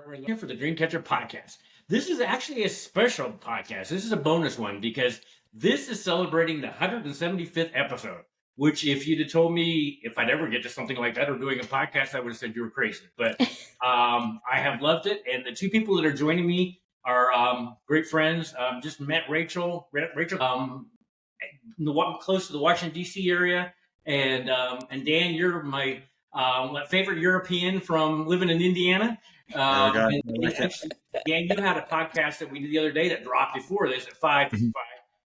We're here for the Dreamcatcher podcast. This is actually a special podcast. This is a bonus one because this is celebrating the 175th episode, which if you'd have told me if I'd ever get to something like that or doing a podcast, I would have said you were crazy. But I have loved it. And the two people that are joining me are great friends. Just met Rachel, close to the Washington, D.C. area. And Dan, you're my favorite European from living in Indiana. Dan, you had a podcast that we did the other day that dropped before this at 5:55.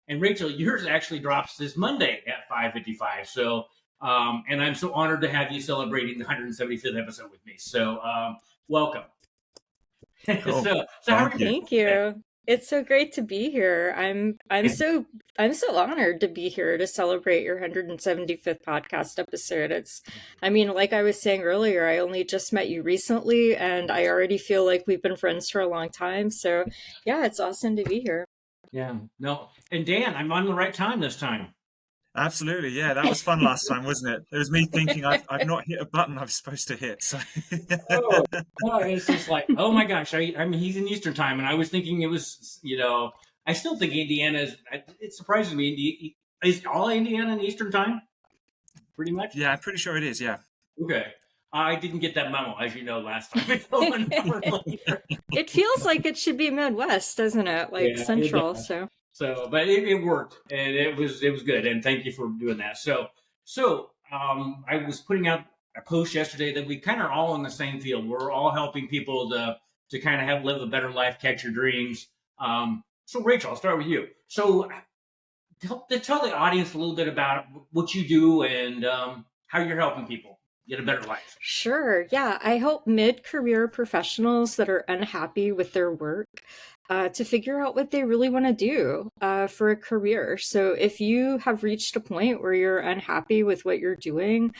And Rachel, yours actually drops this Monday at 5:55. So, and I'm so honored to have you celebrating the 175th episode with me. So, welcome. Cool. so how are you? Thank you. It's so great to be here. I'm so honored to be here to celebrate your 175th podcast episode. Like I was saying earlier, I only just met you recently and I already feel like we've been friends for a long time. So yeah, it's awesome to be here. Yeah, no. And Dan, I'm on the right time this time. Absolutely, yeah. That was fun last time, wasn't it? It was me thinking I've not hit a button I'm supposed to hit. So it's just like, oh my gosh. I mean, he's in Eastern time, and I was thinking it was, I still think Indiana is. It surprises me. Is all Indiana in Eastern time? Pretty much. Yeah, I'm pretty sure it is. Yeah. Okay. I didn't get that memo, as you know, last time. It feels like it should be Midwest, doesn't it? Like Central. But it worked, and it was good. And thank you for doing that. So I was putting out a post yesterday that we kind of are all in the same field. We're all helping people to kind of live a better life, catch your dreams. So Rachel, I'll start with you. So tell the audience a little bit about what you do and how you're helping people get a better life. Sure. Yeah. I help mid-career professionals that are unhappy with their work to figure out what they really want to do for a career. So if you have reached a point where you're unhappy with what you're doing,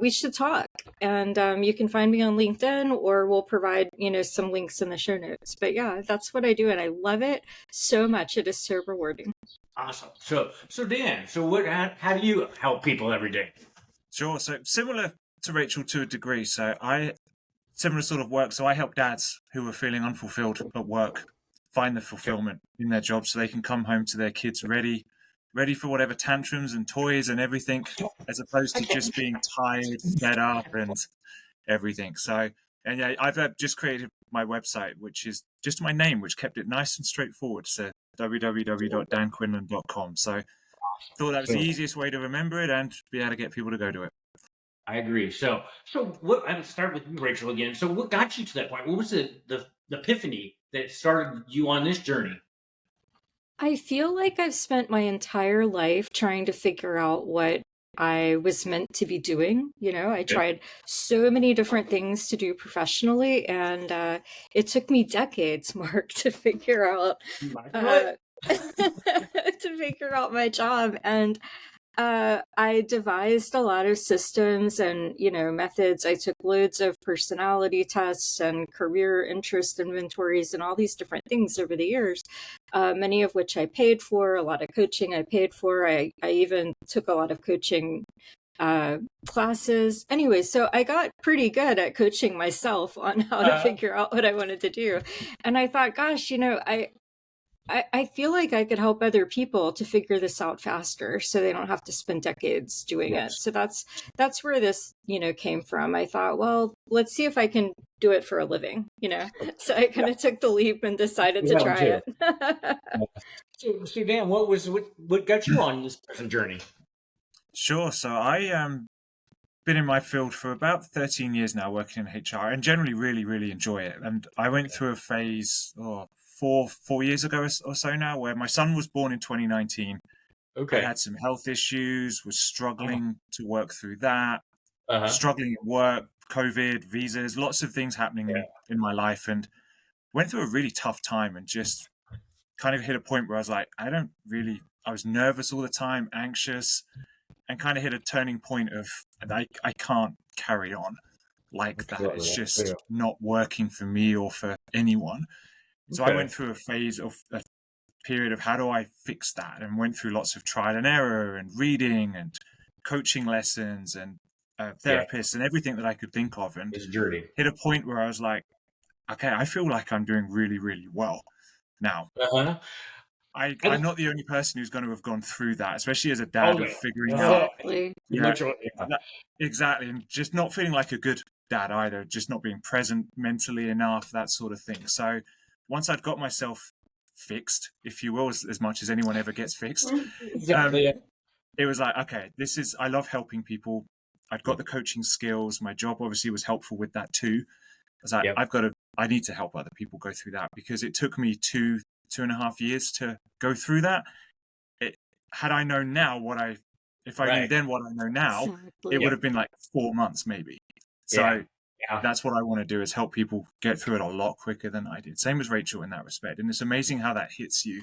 we should talk. And you can find me on LinkedIn, or we'll provide, some links in the show notes. But yeah, that's what I do. And I love it so much. It is so rewarding. Awesome. So Dan, how do you help people every day? Sure. So similar to Rachel to a degree. So similar sort of work. So I help dads who are feeling unfulfilled at work find the fulfillment in their job so they can come home to their kids ready for whatever tantrums and toys and everything, as opposed to just being tired, fed up and everything. So, and yeah, I've just created my website, which is just my name, which kept it nice and straightforward. So www.danquinlan.com. So thought that was the easiest way to remember it and be able to get people to go to it. I agree. So I'll start with you, Rachel, again. So what got you to that point? What was the epiphany that started you on this journey? I feel like I've spent my entire life trying to figure out what I was meant to be doing. I tried so many different things to do professionally, and it took me decades, Mark, to figure out my job. And I devised a lot of systems and, methods. I took loads of personality tests and career interest inventories and all these different things over the years, many of which I paid for, a lot of coaching I paid for. I even took a lot of coaching classes. Anyway, so I got pretty good at coaching myself on how to figure out what I wanted to do. And I thought, gosh, I feel like I could help other people to figure this out faster so they don't have to spend decades doing it. So that's where this, came from. I thought, well, let's see if I can do it for a living, So I kind of took the leap and decided to try it. So Dan, what got you on this present journey? Sure. So I been in my field for about 13 years now, working in HR, and generally really, really enjoy it. And I went through a phase, 4 years ago or so now, where my son was born in 2019. Okay. I had some health issues, was struggling to work through that, struggling at work, COVID, visas, lots of things happening in my life, and went through a really tough time and just kind of hit a point where I was like, I was nervous all the time, anxious, and kind of hit a turning point of I can't carry on like that. It's just not working for me or for anyone. So I went through a period of how do I fix that, and went through lots of trial and error and reading and coaching lessons and therapists and everything that I could think of, and It's a journey. hit a point where I was like, okay, I feel like I'm doing really, really well now. Uh-huh. I'm not the only person who's going to have gone through that, especially as a dad, Oh, of yeah. figuring out, Exactly. yeah, Yeah. exactly, and just not feeling like a good dad either, just not being present mentally enough, that sort of thing. So once I'd got myself fixed, if you will, as much as anyone ever gets fixed, Exactly. it was like, okay, I love helping people. I'd got the coaching skills. My job obviously was helpful with that too. I was like, Yep. I need to help other people go through that, because it took me 2.5 years to go through that. Had I known now if I knew then what I know now, Exactly. it would have been like 4 months maybe. Yeah. So that's what I want to do, is help people get through it a lot quicker than I did. Same as Rachel in that respect. And it's amazing how that hits you.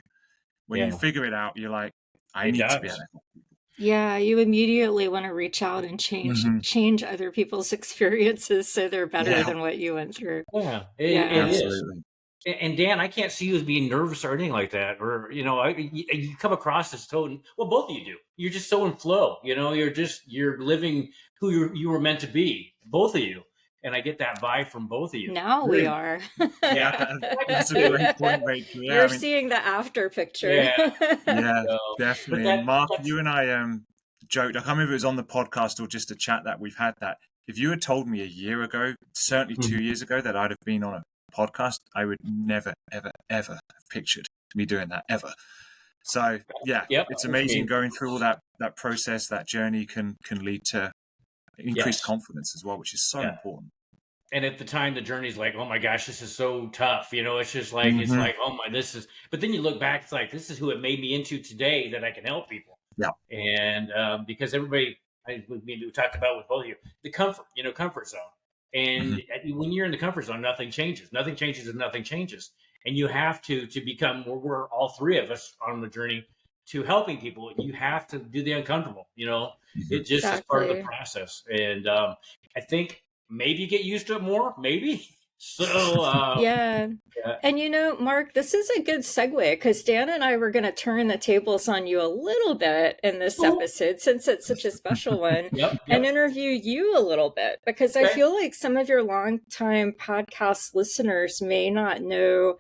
When you figure it out, you're like, I need to be able to help people. Yeah, you immediately want to reach out and change other people's experiences so they're better than what you went through. Yeah, it is. Absolutely. And Dan, I can't see you as being nervous or anything like that. Or, you come across as total. Well, both of you do. You're just so in flow. You're living who you were meant to be. Both of you. And I get that vibe from both of you. Now we are. Yeah. That's a great point, Rachel. Yeah, You're seeing the after picture. Yeah. Yeah, definitely. And Mark, you and I joked, I can't remember if it was on the podcast or just a chat that we've had, that if you had told me a year ago, certainly 2 years ago, that I'd have been on a podcast, I would never, ever, ever have pictured me doing that, ever. So yeah, it's amazing going through all that process. That journey can lead to increased confidence as well, which is so important. And at the time, the journey's like, oh my gosh, this is so tough. It's just like, it's like, oh my, but then you look back, it's like, this is who it made me into today, that I can help people. Yeah. And because everybody, we talked about with both of you, the comfort zone. And when you're in the comfort zone, nothing changes. Nothing changes if nothing changes. And you have to become, we're all three of us on the journey to helping people. You have to do the uncomfortable, it just is part of the process. And I think maybe get used to it more, maybe. So yeah. And Mark, this is a good segue, because Dan and I were going to turn the tables on you a little bit in this episode, since it's such a special one, and interview you a little bit, because I feel like some of your longtime podcast listeners may not know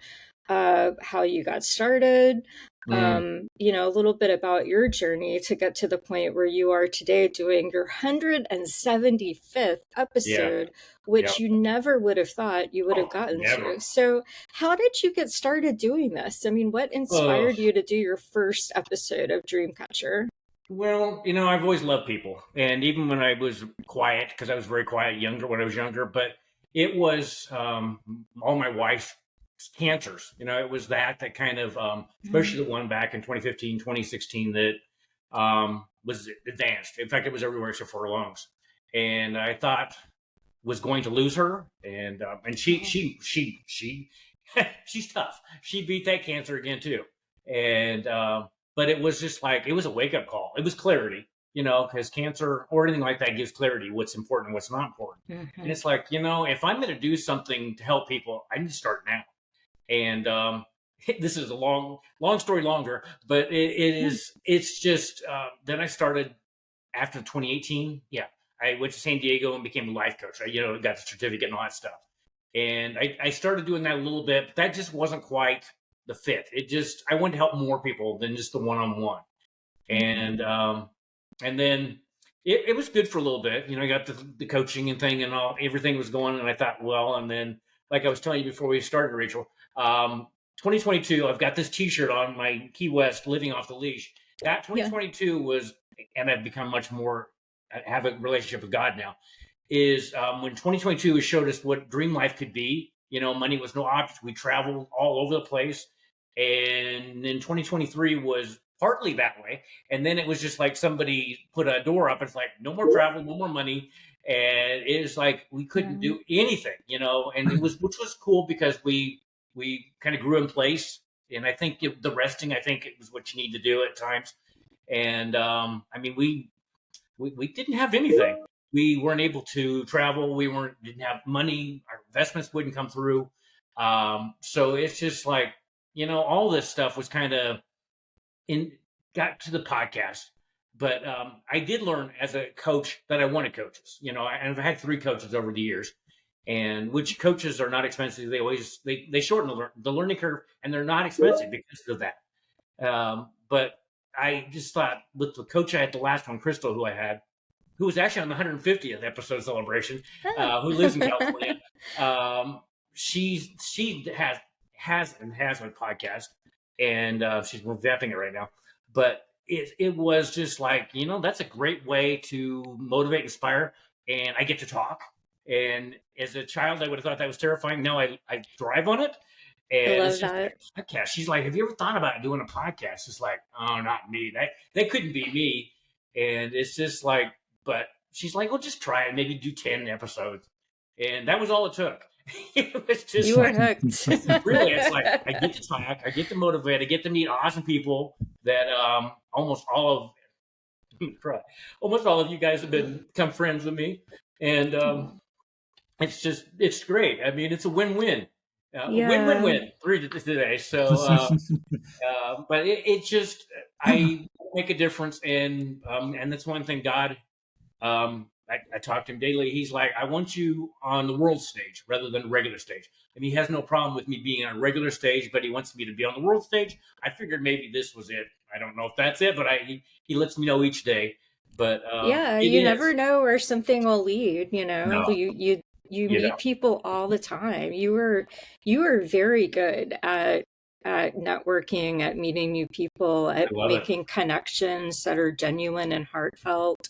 how you got started, a little bit about your journey to get to the point where you are today, doing your 175th episode, which you never would have thought you would have gotten to. So how did you get started doing this? I mean, what inspired you to do your first episode of Dreamcatcher? Well, I've always loved people. And even when I was quiet, because I was very quiet when I was younger, but it was all my wife's cancers. It was that kind of, especially the one back in 2015, 2016 that was advanced. In fact, it was everywhere except for her lungs. And I thought was going to lose her. And she she's tough. She beat that cancer again too. And but it was just like, it was a wake up call. It was clarity, because cancer or anything like that gives clarity, what's important and what's not important. And it's like, if I'm going to do something to help people, I need to start now. And this is a long story longer, but it's just, then I started after 2018. Yeah. I went to San Diego and became a life coach. I, got the certificate and all that stuff. And I started doing that a little bit, but that just wasn't quite the fit. I wanted to help more people than just the one-on-one. And then it was good for a little bit. I got the coaching and thing and everything was going. And I thought, well, and then, like I was telling you before we started, Rachel, 2022, I've got this T-shirt on my Key West, living off the leash. That 2022 was, and I've become much more, I have a relationship with God now, is when 2022 showed us what dream life could be. Money was no object. We traveled all over the place. And then 2023 was partly that way. And then it was just like somebody put a door up. It's like, no more travel, no more money. And it was like, we couldn't do anything, and which was cool, because we kind of grew in place. And I think the resting, I think it was what you need to do at times. And we didn't have anything. We weren't able to travel. We didn't have money. Our investments wouldn't come through. So it's just like, all this stuff was kind of got to the podcast. But I did learn as a coach that I wanted coaches, and I've had 3 coaches over the years. and which coaches are not expensive. They shorten the learning curve, and they're not expensive because of that. But I just thought with the coach I had the last one, Crystal, who I had, who was actually on the 150th episode celebration, who lives in California. She has a podcast, and she's revamping it right now. But it was just like, that's a great way to motivate, inspire, and I get to talk. And as a child, I would have thought that was terrifying. Now I thrive on it. And I it's love just that. like a podcast. She's like, have you ever thought about doing a podcast? It's like, oh, not me. That couldn't be me. And it's just like, but she's like, well, just try it. Maybe do 10 episodes. And that was all it took. It was just You were like, hooked. really, it's like, I get to talk, I get to motivate, I get to meet awesome people that almost all of you guys have become friends with me. And it's great. I mean, it's a win-win. Win-win-win today. So, but it just, I make a difference, and that's one thing God, I talk to him daily. He's like, I want you on the world stage rather than the regular stage. And he has no problem with me being on a regular stage, but he wants me to be on the world stage. I figured maybe this was it. I don't know if that's it, but he lets me know each day. But yeah, you never know where something will lead. No. You meet people all the time. You were very good at networking, at meeting new people, at making connections that are genuine and heartfelt.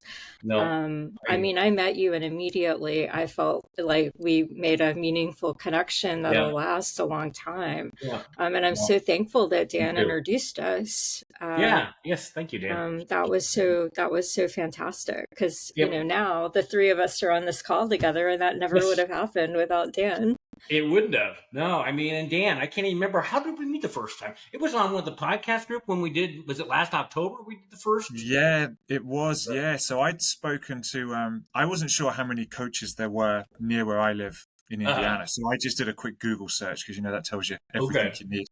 I mean, I met you and immediately I felt like we made a meaningful connection that'll last a long time. And I'm so thankful that Dan introduced us. Yes, thank you, Dan. That was so fantastic, because now the three of us are on this call together, and that never would have happened without Dan. It wouldn't have. No, I mean, and Dan, I can't even remember, how did we meet the first time? It was on one of the podcast group when we did, was it last October we did the first? Yeah, it was. Yeah. So I'd spoken to, I wasn't sure how many coaches there were near where I live in Indiana. So I just did a quick Google search, because that tells you everything you need.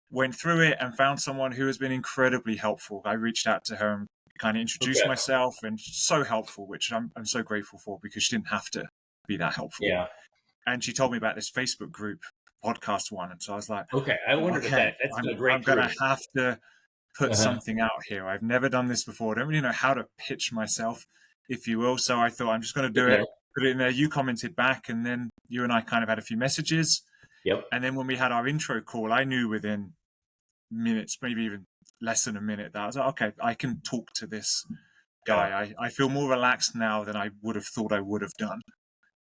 Went through it and found someone who has been incredibly helpful. I reached out to her and kind of introduced myself, and so helpful, which I'm so grateful for, because she didn't have to be that helpful. Yeah. And she told me about this Facebook group, podcast one. And so I was like, I wondered if that's a great I'm going to have to put something out here. I've never done this before. I don't really know how to pitch myself, if you will. So I thought, I'm just going to do it, put it in there. You commented back, and then you and I kind of had a few messages. Yep. And then when we had our intro call, I knew within minutes, maybe even less than a minute, that I was like, okay, I can talk to this guy. I feel more relaxed now than I would have thought I would have done.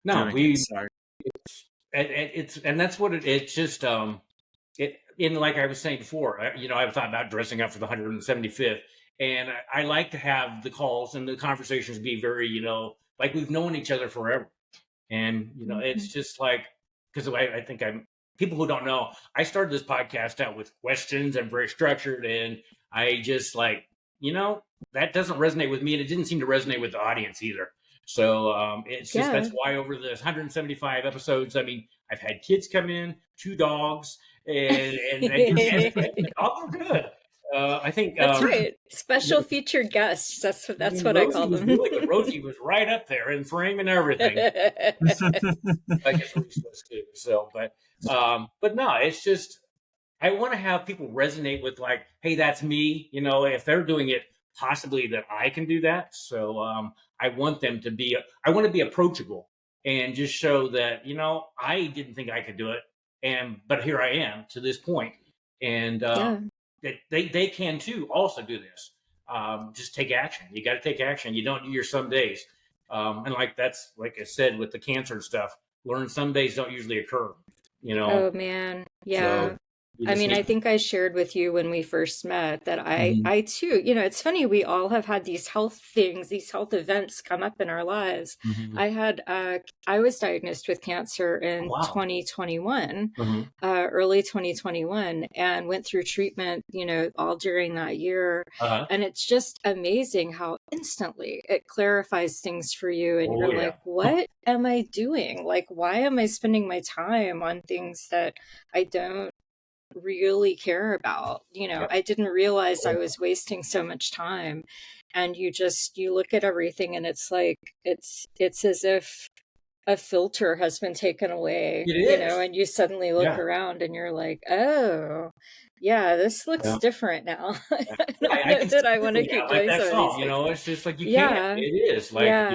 No, and that's what it's just, like I was saying before, I've thought about dressing up for the 175th, and I like to have the calls and the conversations be very, like we've known each other forever. And, it's just like, because I think people who don't know, I started this podcast out with questions. I'm very structured, and I just like, that doesn't resonate with me, and it didn't seem to resonate with the audience either. So it's just, that's why over the 175 episodes, I mean, I've had kids come in, 2 dogs, and dogs are good. I think that's right. Special featured guests. That's what I call them. Really good. Rosie was right up there in frame and everything. I guess Reese was too. So, but no, it's just, I want to have people resonate with, like, hey, that's me. If they're doing it, possibly that I can do that. So I want them to be, I want to be approachable and just show that, I didn't think I could do it. But here I am to this point. And they can too also do this. Just take action. You got to take action. You don't do your some days. And like I said, with the cancer and stuff, learn some days don't usually occur, Oh man. Yeah. So, I mean, I think I shared with you when we first met that I too, it's funny, we all have had these health things, these health events come up in our lives. I was diagnosed with cancer in 2021, early 2021, and went through treatment, all during that year. And it's just amazing how instantly it clarifies things for you. And you're like, what am I doing? Like, why am I spending my time on things that I don't really care about? I didn't realize I was wasting so much time. And you look at everything, and it's like it's as if a filter has been taken away, It you is. know, and you suddenly look around and you're like, oh, yeah, this looks different now. I don't I know can see that I want to clearly now, keep like doing that some of these song, things. it's just like you can't. Yeah, It is like yeah.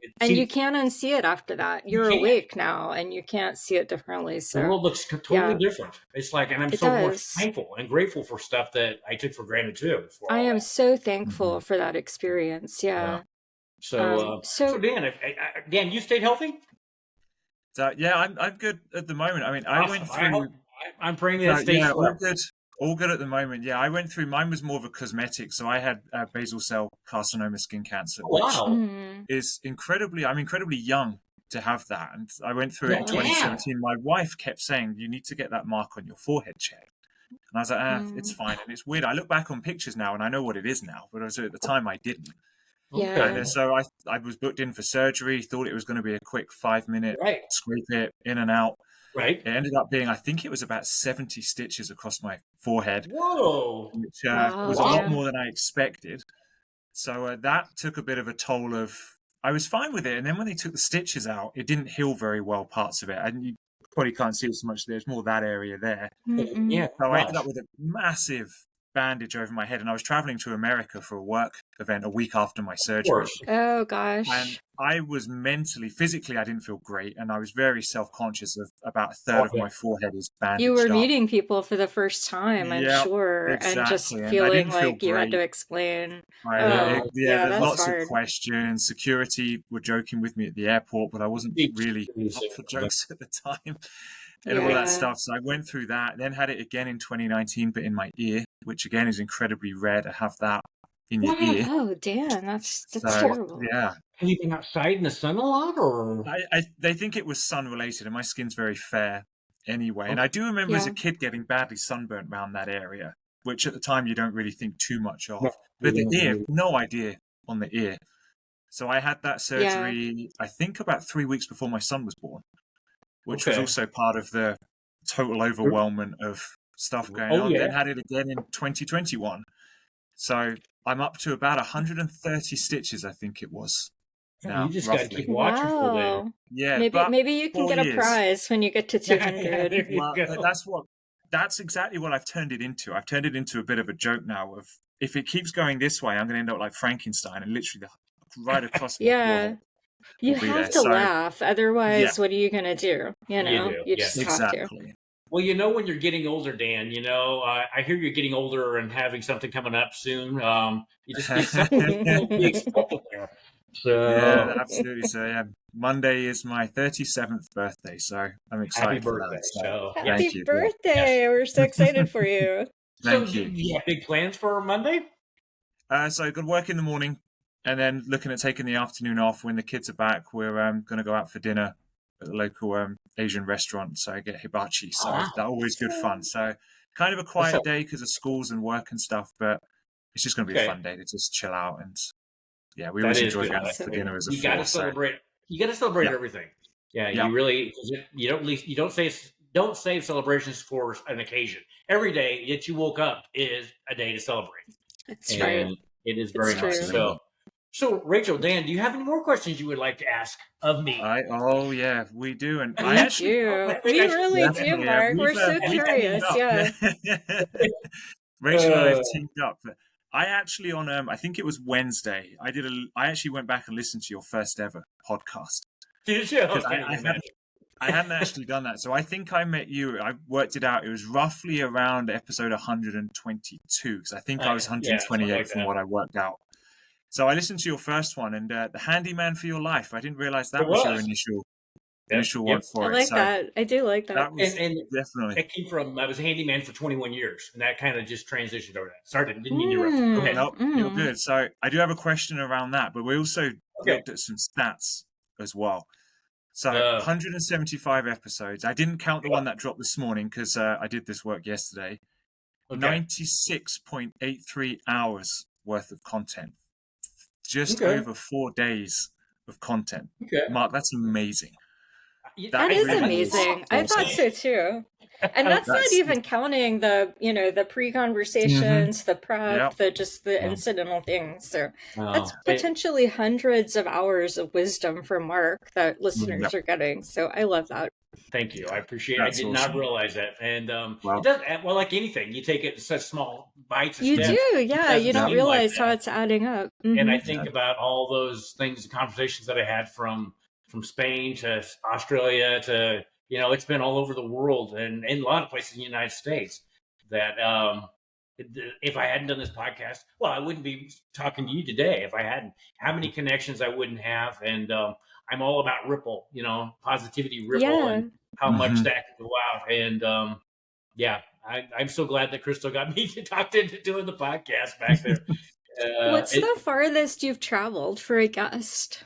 it And you seems can't unsee it after that. you You're can't. awake now and you can't see it differently. The So, world looks totally yeah, different. It's like, and I'm it so much does. thankful and grateful for stuff that I took for granted too, for I all am that. so thankful Mhm. for that experience. Yeah. Yeah. So So, Dan, Dan, you stayed healthy. So yeah, I'm good at the moment. I mean, I went Awesome. I hope through. I'm praying that So stays yeah, forever. all good at the moment. Yeah, I went through. Mine was more of a cosmetic. So I had basal cell carcinoma skin cancer, which Wow. mm, I'm incredibly young to have that. And I went through it in Yeah. 2017. My wife kept saying, "You need to get that mark on your forehead checked." And I was like, it's mm, fine. And it's weird. I look back on pictures now and I know what it is now, but at the time I didn't. Okay. And yeah. so I was booked in for surgery, thought it was going to be a quick 5 minute Right. scrape it in and out. Right. It ended up being, I think it was about 70 stitches across my forehead, Whoa. which Wow, was a lot Wow. damn. more than I expected. So that took a bit of a toll of, I was fine with it. And then when they took the stitches out, it didn't heal very well, parts of it. And you probably can't see it so much. There's more that area there. Mm-mm. Yeah. So I ended Much. up with a massive bandage over my head. And I was traveling to America for a work event a week after my Of surgery. course. Oh, And gosh. I was physically, I didn't feel great. And I was very self-conscious of about a third of Okay. my forehead is You were bandaged up. meeting people for the first time, I'm Yeah, sure, and just exactly. And I feeling didn't feel like you had to great. explain. No. Oh, yeah, There's that's lots of hard. questions. Security were joking with me at the airport, but I wasn't really up for jokes at the time and all that Yeah. stuff. So I went through that, then had it again in 2019, but in my ear, which again is incredibly rare to have that in your ear. Oh, damn, that's So terrible. yeah, Have you been outside in the sun a lot, or? they think it was sun related, and my skin's very fair anyway. And Okay. I do remember as a Yeah. kid getting badly sunburnt around that area, which at the time you don't really think too much No. of. But the ear, no idea on the ear. So I had that Yeah. surgery, I think about 3 weeks before my son was born, which was Okay. also part of the total overwhelmment of stuff going Oh on. Then yeah. had it again in 2021. So I'm up to about 130 stitches, I think it was You now, just got to roughly. keep watching for that. Wow. Yeah, Maybe but maybe you can 4 get a years. prize when you get to Yeah, 200. there you Well, go. that's exactly what I've turned it into. I've turned it into a bit of a joke now of, if it keeps going this way, I'm going to end up like Frankenstein and literally right across my Yeah. forehead You will be have there. to So laugh. yeah, Otherwise, what are you going to do? You You know, do. you Yes. just have to. exactly. Well, when you're getting older, Dan, I hear you're getting older and having something coming up soon. You just need something to be expected there. Yeah, So absolutely. So yeah, Monday is my 37th birthday, so I'm happy excited for birthday. that. So So yes, thank Happy you. Yeah, yes. birthday. We're so excited for you. So thank do you. you have big plans for Monday? So good work in the morning, and then looking at taking the afternoon off when the kids are back. We're going to go out for dinner at the local Asian restaurant. So I get hibachi. So Wow. that's always good fun. So kind of a That's quiet day because of schools and work and stuff, but it's just going to be a okay. fun day to just chill out. And yeah, we That always is enjoy good. going out That's for so dinner good. as a You got to four. So celebrate. You got to celebrate yeah, everything. Yeah, yeah. you really. 'Cause you don't save celebrations for an occasion. Every day that you woke up is a day to celebrate, That's right. and it is It's very nice. true. Absolutely. So Rachel, Dan, do you have any more questions you would like to ask of me? Oh yeah, we do, and I We actually, do. I think We I should. really do, yeah, Mark. We're so we've teamed curious. Yeah. up. Rachel and I have Uh, teamed up. I actually on I think it was Wednesday. I actually went back and listened to your first ever podcast because okay, I hadn't actually done that. So I think I met you. I worked it out. It was roughly around episode 122 because I think I was yeah, something 128 like from that. what I worked out. So I listened to your first one and the handyman for your life. I didn't realize It that was your was. initial Yep. one I for it. like So that. I do like that. that was And definitely. it came from I was a handyman for 21 years, and that kind of just transitioned over that. Sorry, didn't mean to interrupt you. Go ahead. Nope, you're good. So I do have a question around that, but we also Okay. looked at some stats as well. So 175 episodes. I didn't count the one that dropped this morning because I did this work yesterday. Okay. 96.83 hours worth of content. Just Okay. over 4 days of content. Okay. Mark, that's amazing. That is really amazing. I thought so too. And that's not even counting the, the pre-conversations, the prep, the incidental things. So that's potentially hundreds of hours of wisdom from Mark that listeners are getting. So I love that. Thank you. I appreciate it. I did not realize that. And it does, well, like anything, you take it in such small bites. You do, yeah. You don't realize how it's adding up. And I think about all those things, conversations that I had from Spain to Australia to, it's been all over the world and in a lot of places in the United States that if I hadn't done this podcast, well, I wouldn't be talking to you today if I hadn't. How many connections I wouldn't have. And I'm all about ripple, positivity ripple and how much that can go out. And I'm so glad that Crystal got me to talk into doing the podcast back there. What's the farthest you've traveled for a guest?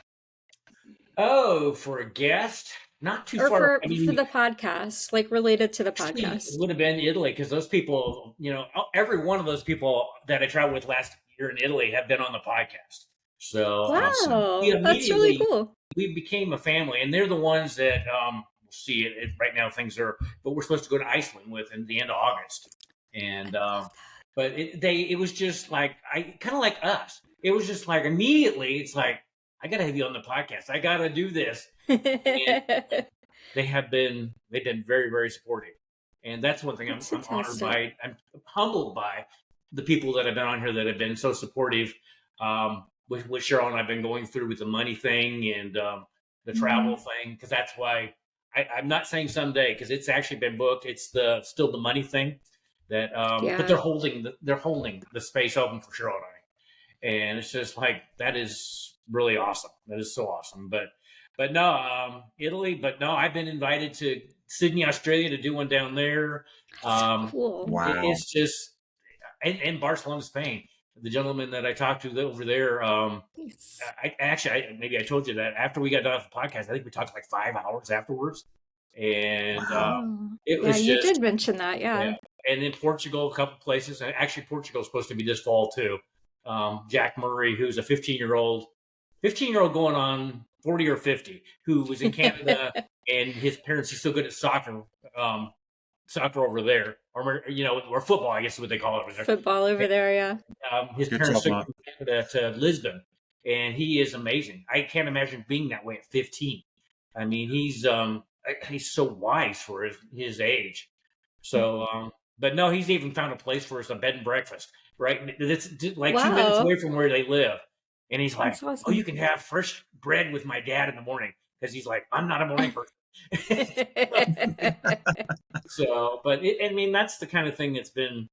Oh, for a guest? Not too far. For the podcast, like related to the podcast. It would have been Italy because those people, every one of those people that I traveled with last year in Italy have been on the podcast. So wow, that's really cool. We became a family, and they're the ones that we'll see it right now. Things are, but we're supposed to go to Iceland with in the end of August, and but it was just like kind of like us. It was just like immediately, it's like I got to have you on the podcast. I got to do this. They've been very, very supportive, and that's one thing I'm honored by. I'm humbled by the people that have been on here that have been so supportive. With what Cheryl and I've been going through with the money thing and the travel thing, because that's why I'm not saying someday because it's actually been booked. It's still the money thing that, but they're holding the space open for Cheryl and I, and it's just like that is really awesome. That is so awesome. But no, Italy. But no, I've been invited to Sydney, Australia, to do one down there. Cool. Wow. It's just and Barcelona, Spain. The gentleman that I talked to over there, maybe I told you that after we got done with the podcast, I think we talked like 5 hours afterwards. And it was you did mention that, yeah. And in Portugal, a couple places. And actually, Portugal is supposed to be this fall too. Jack Murray, who's a 15-year-old going on 40 or 50, who was in Canada, and his parents are so good at soccer over there, or football, I guess is what they call it over there. Football over there, yeah. His parents took him from Canada to Lisbon, and he is amazing. I can't imagine being that way at 15. I mean, he's so wise for his age. So, but no, he's even found a place for us, a bed and breakfast, right? It's like 2 minutes away from where they live. And he's like, awesome. Oh, you can have fresh bread with my dad in the morning. Because he's like, I'm not a morning person. So, but that's the kind of thing that's been,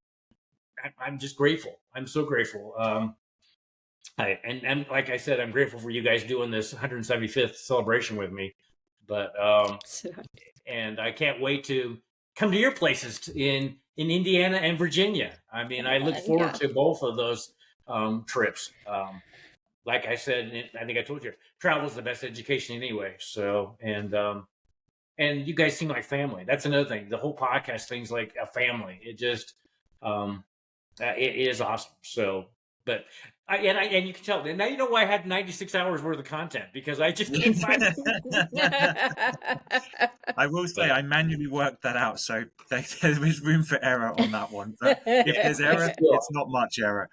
I'm just grateful. I'm so grateful. And like I said, I'm grateful for you guys doing this 175th celebration with me. But, and I can't wait to come to your places in Indiana and Virginia. I mean, I look forward to both of those trips. Like I said, I think I told you, travel is the best education anyway. So, and you guys seem like family. That's another thing. The whole podcast thing's like a family. It just, it is awesome. So, but and you can tell. And now you know why I had 96 hours worth of content, because I just can't find it. I will say I manually worked that out, so there is room for error on that one. But if there's error, it's not much error.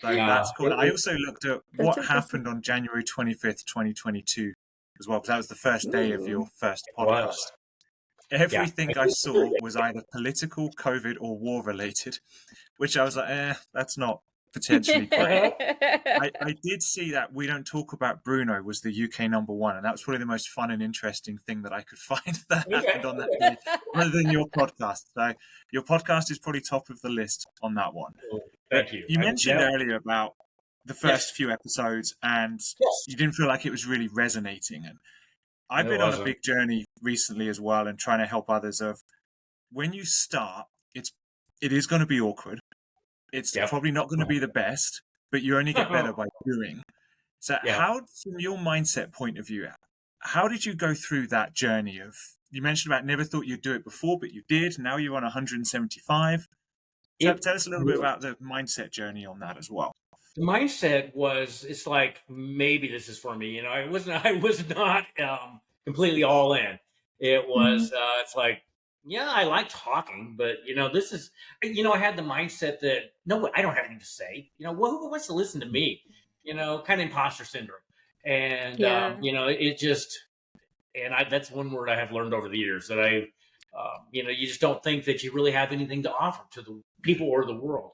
So that's cool. I also looked at what happened on January 25th, 2022 as well, because that was the first day of your first podcast. Everything I saw was either political, COVID, or war related, which I was like, that's not potentially great. I did see that We Don't Talk About Bruno was the UK #1, and that was probably the most fun and interesting thing that I could find that happened on that day, other than your podcast. So your podcast is probably top of the list on that one. Thank you. You mentioned earlier about the first few episodes, and you didn't feel like it was really resonating. And I've been on a big journey recently as well, and trying to help others of when you start, it is going to be awkward. It's probably not going to be the best, but you only get better by doing. So how, from your mindset point of view, how did you go through that journey of, you mentioned about never thought you'd do it before, but you did. Now you're on 175. So tell us a little bit about the mindset journey on that as well. The mindset was, it's like, maybe this is for me. I was not completely all in. It was, it's like, Yeah, I like talking, but this is, I had the mindset that no, I don't have anything to say. Who wants to listen to me? Kind of imposter syndrome, and Yeah. it just, and that's one word I have learned over the years that you just don't think that you really have anything to offer to the people or the world.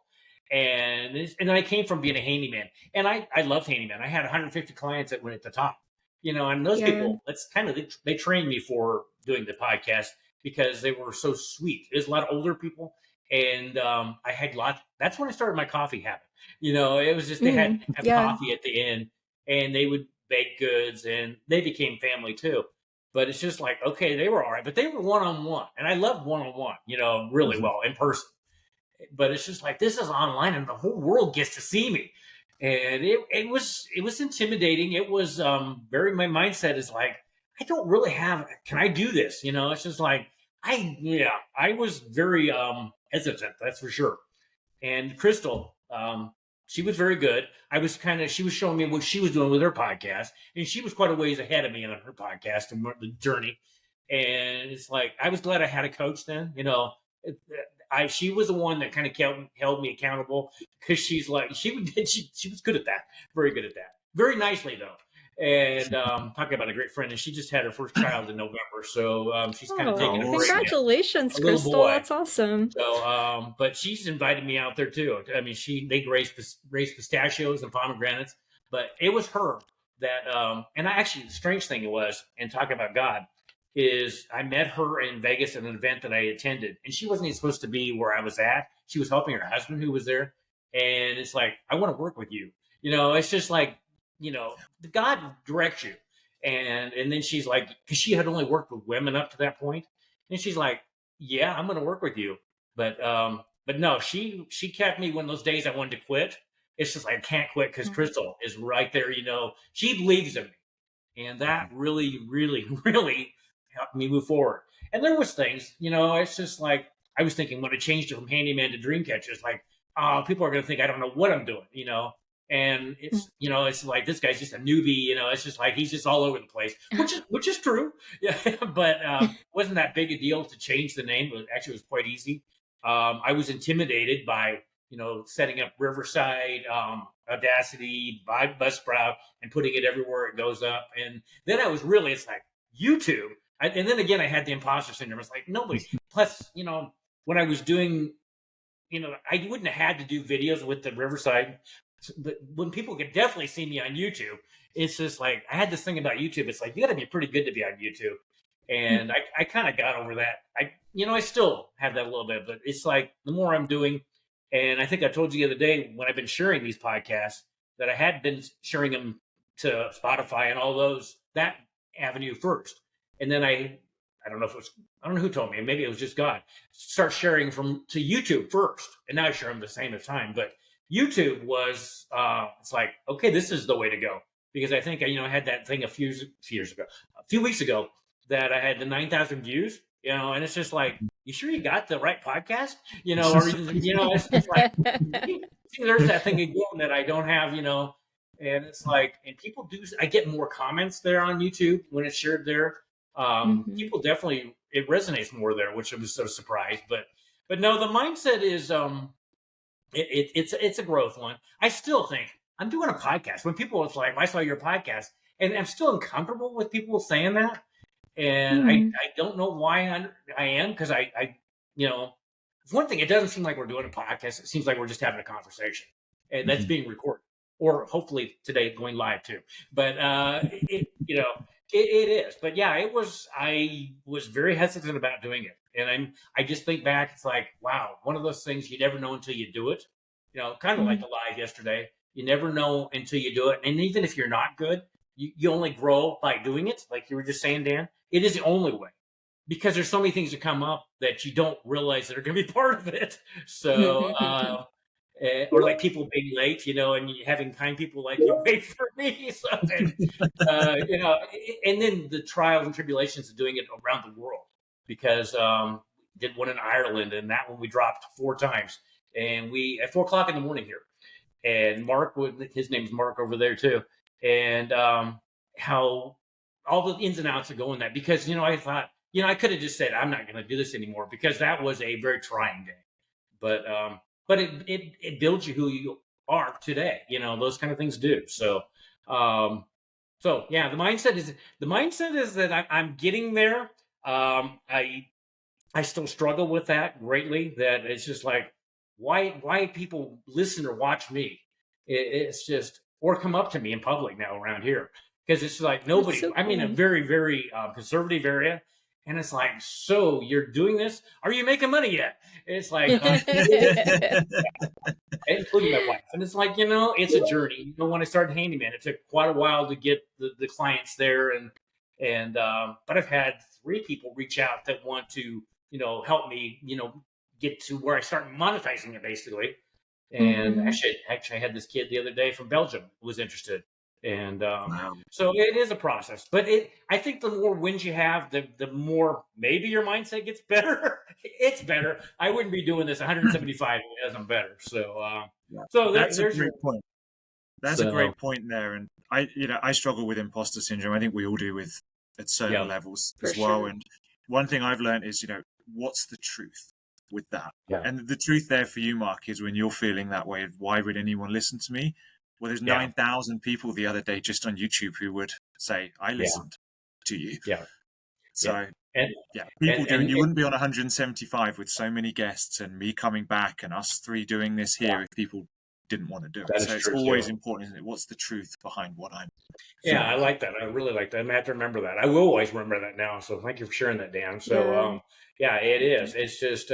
And then I came from being a handyman, and I loved handyman. I had 150 clients that went at the top, and those Yeah. people, that's kind of, they trained me for doing the podcast because they were so sweet. There's a lot of older people, and I had lots. That's when I started my coffee habit. It was just they had to have Yeah. coffee at the end, and they would bake goods, and they became family too. But it's just like, okay, they were all right, but they were one on one, and I loved one on one, really well in person. But it's just like this is online, and the whole world gets to see me, and it was intimidating. It was very, my mindset is like, I don't really have. Can I do this? It's just like I was very hesitant, that's for sure. And Crystal, she was very good. She was showing me what she was doing with her podcast, and she was quite a ways ahead of me on her podcast and the journey. And it's like, I was glad I had a coach then. She was the one that kind of held me accountable, because she's like, she was good at that, very good at that, very nicely though. And talking about a great friend, and she just had her first child in November, so she's kind of taking a break. Congratulations, A little Crystal. boy. That's awesome. So, but she's invited me out there too. I mean, they raise pistachios and pomegranates, but it was her that, and I actually, the strange thing it was, and talking about God, is I met her in Vegas at an event that I attended, and she wasn't even supposed to be where I was at. She was helping her husband who was there, and it's like, I want to work with you. It's just like, God directs you. And then she's like, because she had only worked with women up to that point, and she's like, yeah, I'm going to work with you. But no, she kept me when those days I wanted to quit. It's just like, I can't quit because Crystal is right there. She believes in me, and that really, really, really helped me move forward. And there was things, it's just like, I was thinking when I changed it from handyman to dreamcatcher, it's like, oh, people are going to think I don't know what I'm doing. And it's, it's like, this guy's just a newbie, it's just like, he's just all over the place, which is true. Yeah. But wasn't that big a deal to change the name. It was quite easy. I was intimidated by, setting up Riverside, Audacity, by Buzzsprout, and putting it everywhere it goes up. And then it's like YouTube. And then again, I had the imposter syndrome. It's like, nobody, plus, when I was doing, I wouldn't have had to do videos with the Riverside, but when people could definitely see me on YouTube, it's just like, I had this thing about YouTube. It's like, you got to be pretty good to be on YouTube. And I kind of got over that. I still have that a little bit, but it's like, the more I'm doing, and I think I told you the other day when I've been sharing these podcasts that I had been sharing them to Spotify and all those, that avenue first. And then I don't know who told me, maybe it was just God, start sharing to YouTube first. And now I share them the same time. But YouTube was, it's like, okay, this is the way to go. Because I think, I had that thing a few weeks ago, that I had the 9,000 views, and it's just like, you sure you got the right podcast? Or, it's just like, see, there's that thing again that I don't have, and it's like, and people I get more comments there on YouTube when it's shared there. People definitely, it resonates more there, which I was so surprised, but no, the mindset is, it's a growth one. I still think I'm doing a podcast. When people, it's like, I saw your podcast, and I'm still uncomfortable with people saying that. And I don't know why I am, because one thing, it doesn't seem like we're doing a podcast. It seems like we're just having a conversation, and that's being recorded, or hopefully today going live too. But it is. But yeah, I was very hesitant about doing it, and I just think back. It's like, wow, one of those things you never know until you do it. Kind of like the live yesterday. You never know until you do it, and even if you're not good, you only grow by doing it. Like you were just saying, Dan, it is the only way, because there's so many things that come up that you don't realize that are going to be part of it. So, or like people being late, and having kind people like you wait for me. So, and then the trials and tribulations of doing it around the world, because did one in Ireland, and that one we dropped 4 times, and we at 4:00 in the morning here. And Mark, his name's Mark over there too. And how all the ins and outs of going that, because I thought, I could have just said, I'm not going to do this anymore, because that was a very trying day. But it builds you who you are today. Those kind of things do. So, yeah, the mindset is that I'm getting there. I still struggle with that greatly. That it's just like, why people listen or watch me? It's just, or come up to me in public now around here, because it's like nobody. so I'm in a cool. very, very conservative area, and it's like, so you're doing this? Are you making money yet? It's like, including my wife, and it's like, it's a journey. When I started handyman, it took quite a while to get the clients there, and but I've had 3 people reach out that want to help me get to where I start monetizing it, basically. And actually I had this kid the other day from Belgium who was interested. And Wow. so it is a process, but I think the more wins you have, the more maybe your mindset gets better. It's better. I wouldn't be doing this 175 if it wasn't better. So so That's a there's your great point. That's a great point there. And I struggle with imposter syndrome. I think we all do at certain levels For as well. sure. And one thing I've learned is, what's the truth with that? Yeah. And the truth there for you, Mark, is when you're feeling that way, why would anyone listen to me? Well, there's 9,000 people the other day just on YouTube who would say, I listened to you. Yeah. So And people do. And you and wouldn't be on 175 with so many guests and me coming back and us 3 doing this here if people didn't want to do it. that is So it's true always too. important, isn't it? What's the truth behind what I'm Yeah, feeling? I like that. I really like that. I'm gonna have to remember that. I will always remember that now. So thank you for sharing that, Dan. So yeah, it is. It's just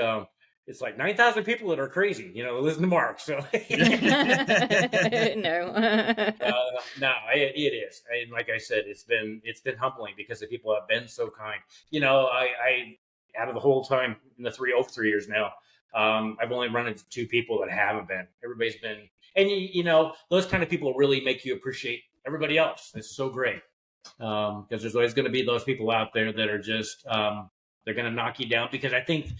it's like 9,000 people that are crazy, listen to Mark. So No. no, it is. And like I said, it's been humbling because the people have been so kind. I out of the whole time in the 3 years now, I've only run into 2 people that haven't been. Everybody's been, and those kind of people really make you appreciate everybody else. It's so great, because there's always going to be those people out there that are just they're going to knock you down, because I think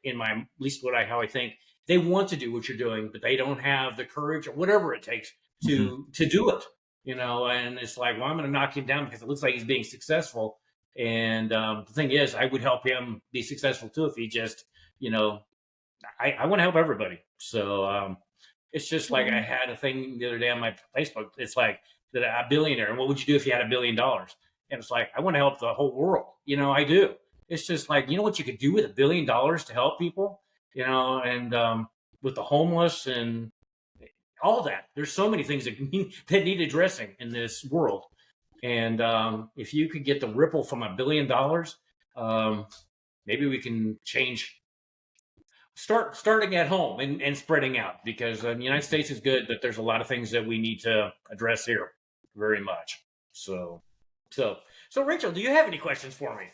in my, at least how I think, they want to do what you're doing, but they don't have the courage or whatever it takes to do it. And it's like, well, I'm going to knock him down because it looks like he's being successful. And the thing is, I would help him be successful too if he just, I want to help everybody. So it's just like I had a thing the other day on my Facebook. It's like, that a billionaire, and what would you do if you had $1 billion? And it's like, I want to help the whole world. I do. It's just like, what you could do with $1 billion to help people, and with the homeless and all that. There's so many things that need addressing in this world. And if you could get the ripple from $1 billion, maybe we can change. Starting at home and spreading out, because the United States is good, but there's a lot of things that we need to address here, very much. So Rachel, do you have any questions for me?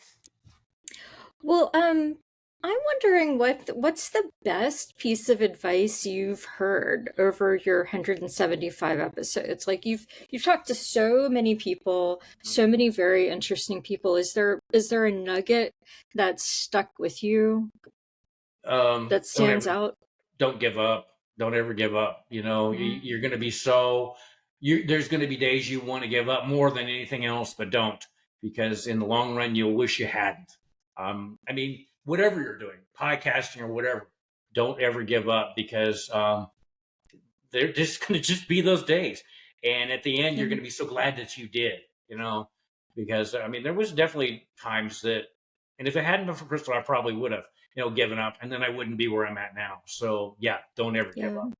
Well, I'm wondering what's the best piece of advice you've heard over your 175 episodes? Like you've talked to so many people, so many very interesting people. Is there a nugget that's stuck with you that stands out? Don't give up. Don't ever give up. You're going to be there's going to be days you want to give up more than anything else, but don't, because in the long run, you'll wish you hadn't. I mean, whatever you're doing, podcasting or whatever, don't ever give up, because they're just going to just be those days. And at the end, you're going to be so glad that you did, because I mean, there was definitely times that, and if it hadn't been for Crystal, I probably would have, given up, and then I wouldn't be where I'm at now. So yeah, don't ever give up.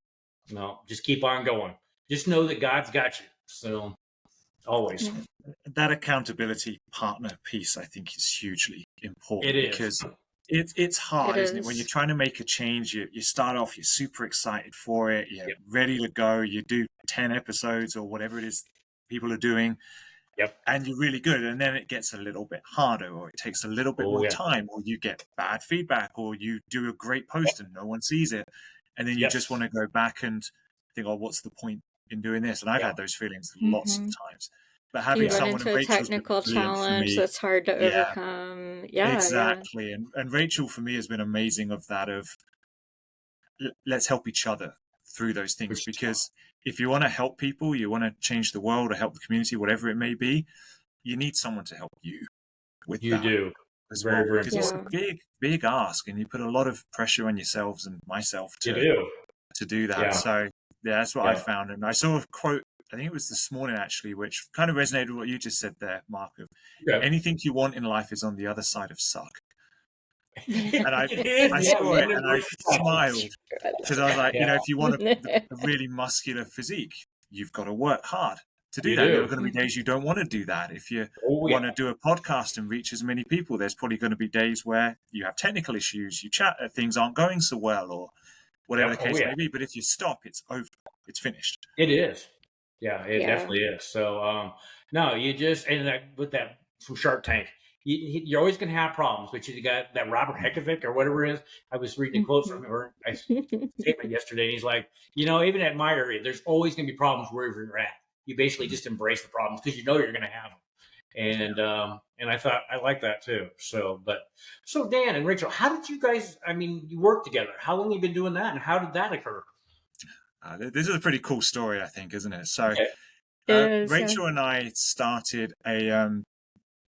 No, just keep on going. Just know that God's got you. So always. That accountability partner piece, I think, is hugely important. It is. Because it's hard, isn't it? When you're trying to make a change, you start off, you're super excited for it, you're ready to go, you do 10 episodes or whatever it is people are doing, and you're really good, and then it gets a little bit harder, or it takes a little bit more time, or you get bad feedback, or you do a great post and no one sees it, and then you just want to go back and think, oh, what's the point in doing this? And I've had those feelings lots of times. But having someone, into a technical challenge that's hard to overcome. Exactly. And Rachel, for me, has been amazing of that, of let's help each other through those things. Because if you want to help people, you want to change the world or help the community, whatever it may be, you need someone to help you. with You that do. as Very, well, very because it's a important. big ask, and you put a lot of pressure on yourselves and myself You do. to do that. Yeah. So yeah, that's what I Yeah. found. And I saw a quote, I think it was this morning actually, which kind of resonated with what you just said there, Mark, of anything you want in life is on the other side of suck. And I saw it and I smiled, because I was like, you know, if you want a really muscular physique, you've got to work hard to do that. There are going to be days you don't want to do that. If you want to do a podcast and reach as many people, there's probably going to be days where you have technical issues, you chat, things aren't going so well, or whatever the case may be. But if you stop, it's over. It's finished. It is. Yeah, it definitely is. So, no, you just, and with that from Shark Tank, you're always going to have problems, but you got that Robert Hekovic or whatever it is. I was reading a quote from him, or a statement yesterday, and he's like, you know, even at my area, there's always going to be problems wherever you're at. You basically just embrace the problems because you know you're going to have them. And I thought I like that too. So Dan and Rachel, how did you guys? I mean, you work together. How long have you been doing that, and how did that occur? This is a pretty cool story, I think, isn't it? So, Rachel and I started a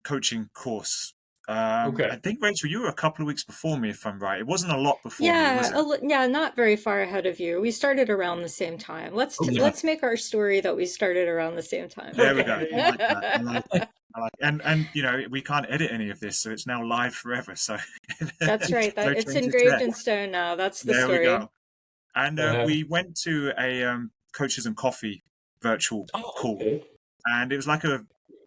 coaching course. I think, Rachel, you were a couple of weeks before me, if I'm right. It wasn't a lot before me, was it? Yeah, not very far ahead of you. We started around the same time. Let's make our story that we started around the same time. There we go. I like that. And you know, we can't edit any of this, so it's now live forever. So that's right. It's engraved in stone now. That's the story. There we go. And we went to a Coaches and Coffee virtual call, and it was like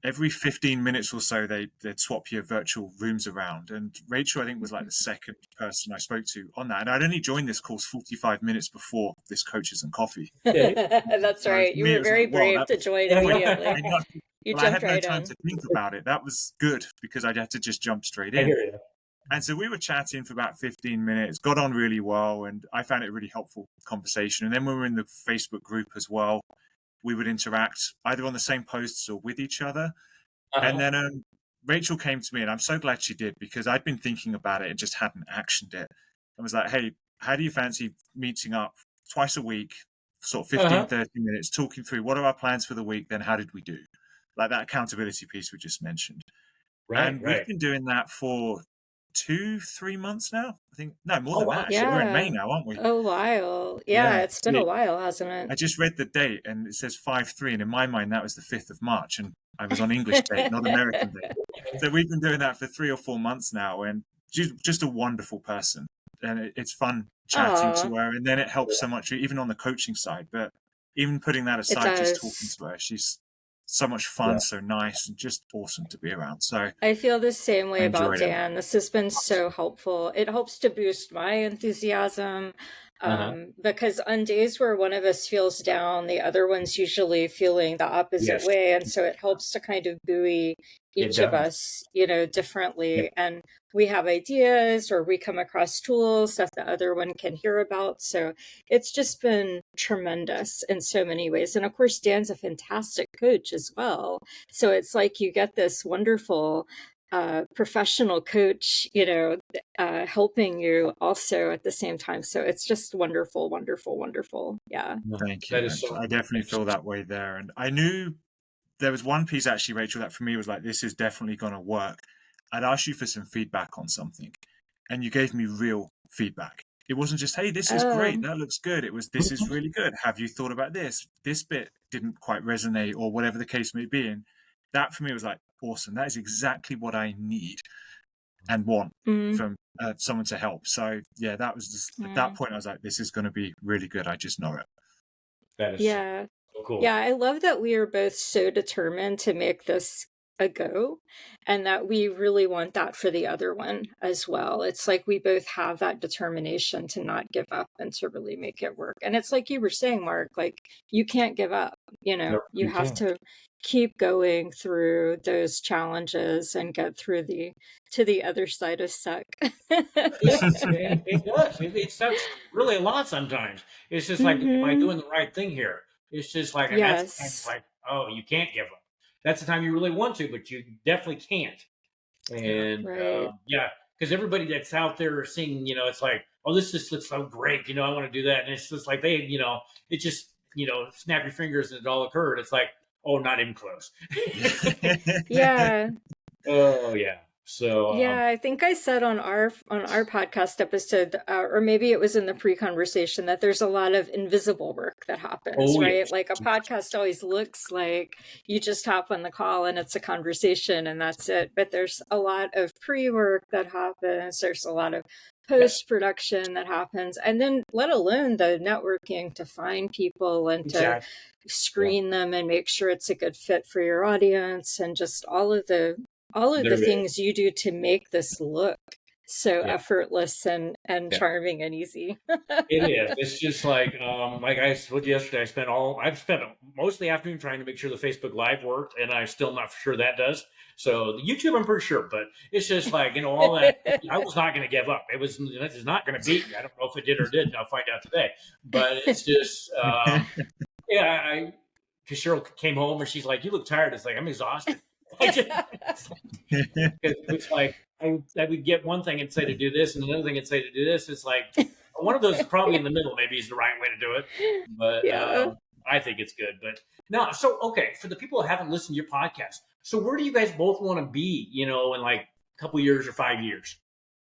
every 15 minutes or so they'd swap your virtual rooms around. And Rachel, I think, was like the second person I spoke to on that. And I'd only joined this course 45 minutes before this Coaches and Coffee. That's right. You were very brave to join immediately. You jumped right in. I had no time to think about it. That was good, because I'd have to just jump straight in. I hear you. And so we were chatting for about 15 minutes, got on really well, and I found it a really helpful conversation. And then when we were in the Facebook group as well, we would interact either on the same posts or with each other. And then Rachel came to me, and I'm so glad she did, because I'd been thinking about it and just hadn't actioned it. I was like, hey, how do you fancy meeting up twice a week, sort of 15, 30 minutes, talking through what are our plans for the week, then how did we do? Like that accountability piece we just mentioned. We've been doing that for 2-3 months now, I think. No, more than that. Yeah. We're in May now, aren't we? A while. Yeah, it's been a while, hasn't it? I just read the date, and it says 5/3, and in my mind that was the 5th of March, and I was on English date, not American date. So we've been doing that for 3 or 4 months now, and she's just a wonderful person, and it's fun chatting to her, and then it helps so much, even on the coaching side. But even putting that aside, just talking to her, she's so much fun, so nice, and just awesome to be around. So I feel the same way about Dan. This has been so helpful. It helps to boost my enthusiasm, because on days where one of us feels down, the other one's usually feeling the opposite way. And so it helps to kind of buoy each of us, you know, differently. And we have ideas, or we come across tools that the other one can hear about. So it's just been tremendous in so many ways. And of course, Dan's a fantastic coach as well. So it's like you get this wonderful professional coach, you know, helping you also at the same time. So it's just wonderful, wonderful, wonderful. Yeah. Thank you. I definitely feel that way there. And I knew there was one piece actually, Rachel, that for me was like, this is definitely going to work. I'd asked you for some feedback on something, and you gave me real feedback. It wasn't just, hey, this is great, that looks good. It was, this is really good. Have you thought about this? This bit didn't quite resonate, or whatever the case may be. And that for me was like, awesome. That is exactly what I need and want from someone to help. So yeah, that was just, at that point I was like, this is going to be really good. I just know it. That is so cool. Yeah, I love that we are both so determined to make this a go, and that we really want that for the other one as well. It's like we both have that determination to not give up and to really make it work. And it's like you were saying, Mark, like you can't give up, you know, you have to keep going through those challenges and get through to the other side of suck. It does. It sucks really a lot sometimes. It's just like, am I doing the right thing here? It's just like, that's like, oh, you can't give up. That's the time you really want to, but you definitely can't. And because everybody that's out there seeing, you know, it's like, oh, this just looks so great. You know, I want to do that. And it's just like they, you know, it just, you know, snap your fingers and it all occurred. It's like, oh, not even close. Yeah. Oh, yeah. So yeah, I think I said on our podcast episode, or maybe it was in the pre-conversation, that there's a lot of invisible work that happens, right? yes. Like a podcast always looks like you just hop on the call and it's a conversation and that's it. But there's a lot of pre-work that happens. There's a lot of post-production that happens, and then let alone the networking to find people and to screen them and make sure it's a good fit for your audience, and just all of the things you do to make this look so effortless and charming and easy. It is. It's just like I told you yesterday, I've spent most of the afternoon trying to make sure the Facebook Live worked, and I'm still not sure that does. So the YouTube, I'm pretty sure, but it's just like, all that. I was not going to give up. This is not going to beat me. I don't know if it did or didn't. I'll find out today. But it's just, because Cheryl came home and she's like, "You look tired." It's like, I'm exhausted. It's like I would get one thing and say to do this, and another thing and say to do this. It's like one of those is probably in the middle. Maybe is the right way to do it, but I think it's good. But now, so okay, for the people who haven't listened to your podcast, so where do you guys both want to be? In like a couple years or 5 years?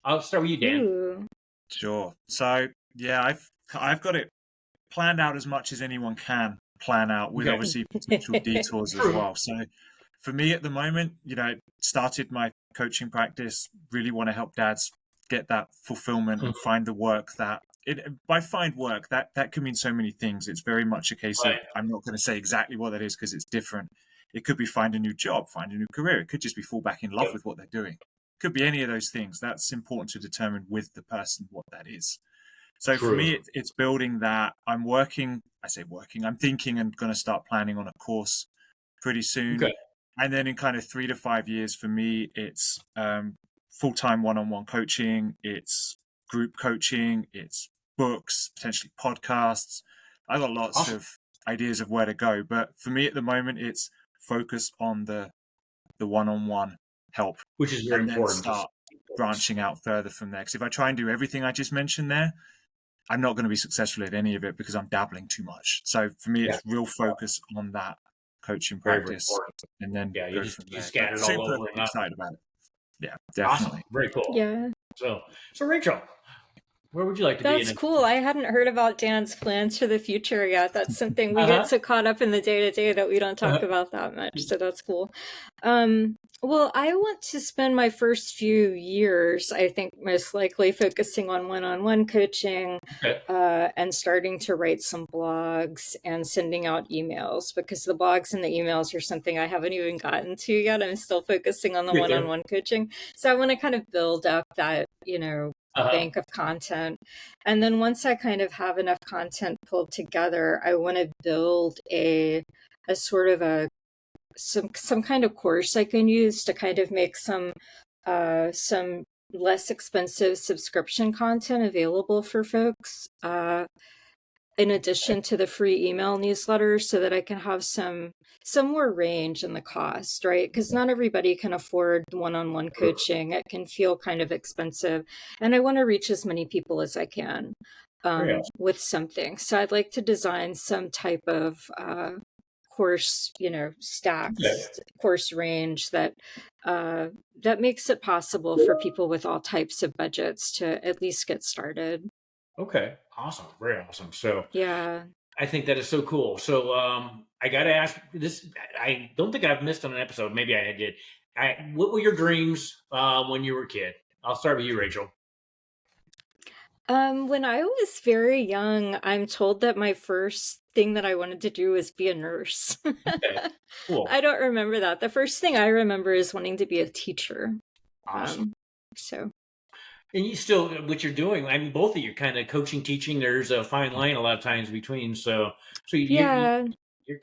I'll start with you, Dan. Ooh. Sure. So yeah, I've got it planned out as much as anyone can plan out, with obviously potential detours as well. So for me at the moment, started my coaching practice, really want to help dads get that fulfillment and find the work that could mean so many things. It's very much a case of, I'm not going to say exactly what that is because it's different. It could be find a new job, find a new career. It could just be fall back in love with what they're doing. It could be any of those things. That's important to determine with the person what that is. So for me, it's building that. I'm thinking and going to start planning on a course pretty soon. Okay. And then in kind of 3 to 5 years, for me, it's full-time one-on-one coaching. It's group coaching. It's books, potentially podcasts. I got lots of ideas of where to go. But for me at the moment, it's focus on the one-on-one help. Which is very important. Start branching out further from there. Because if I try and do everything I just mentioned there, I'm not going to be successful at any of it because I'm dabbling too much. So for me, it's real focus on that coaching practice, and then you scattered all over. I'm excited about it. Yeah, definitely. Awesome. Very cool. Yeah. So Rachel, where would you like to be? That's cool. I hadn't heard about Dan's plans for the future yet. That's something we get so caught up in the day-to-day that we don't talk about that much. So that's cool. Well, I want to spend my first few years, I think, most likely focusing on one-on-one coaching, and starting to write some blogs and sending out emails, because the blogs and the emails are something I haven't even gotten to yet. I'm still focusing on the one-on-one coaching. So I want to kind of build up that, bank of content. And then once I kind of have enough content pulled together, I want to build a sort of some kind of course I can use to kind of make some less expensive subscription content available for folks, in addition to the free email newsletters, so that I can have some more range in the cost, right? Because not everybody can afford one-on-one coaching. It can feel kind of expensive, and I want to reach as many people as I can with something. So I'd like to design some type of course, stacked course range that makes it possible for people with all types of budgets to at least get started. Okay. Awesome. Very awesome. So yeah, I think that is so cool. So I got to ask this. I don't think I've missed on an episode. Maybe I did. What were your dreams when you were a kid? I'll start with you, Rachel. When I was very young, I'm told that my first thing that I wanted to do was be a nurse. Okay. Cool. I don't remember that. The first thing I remember is wanting to be a teacher. Awesome. And you still, what you're doing, I mean, both of you kind of coaching, teaching, there's a fine line a lot of times between. So you're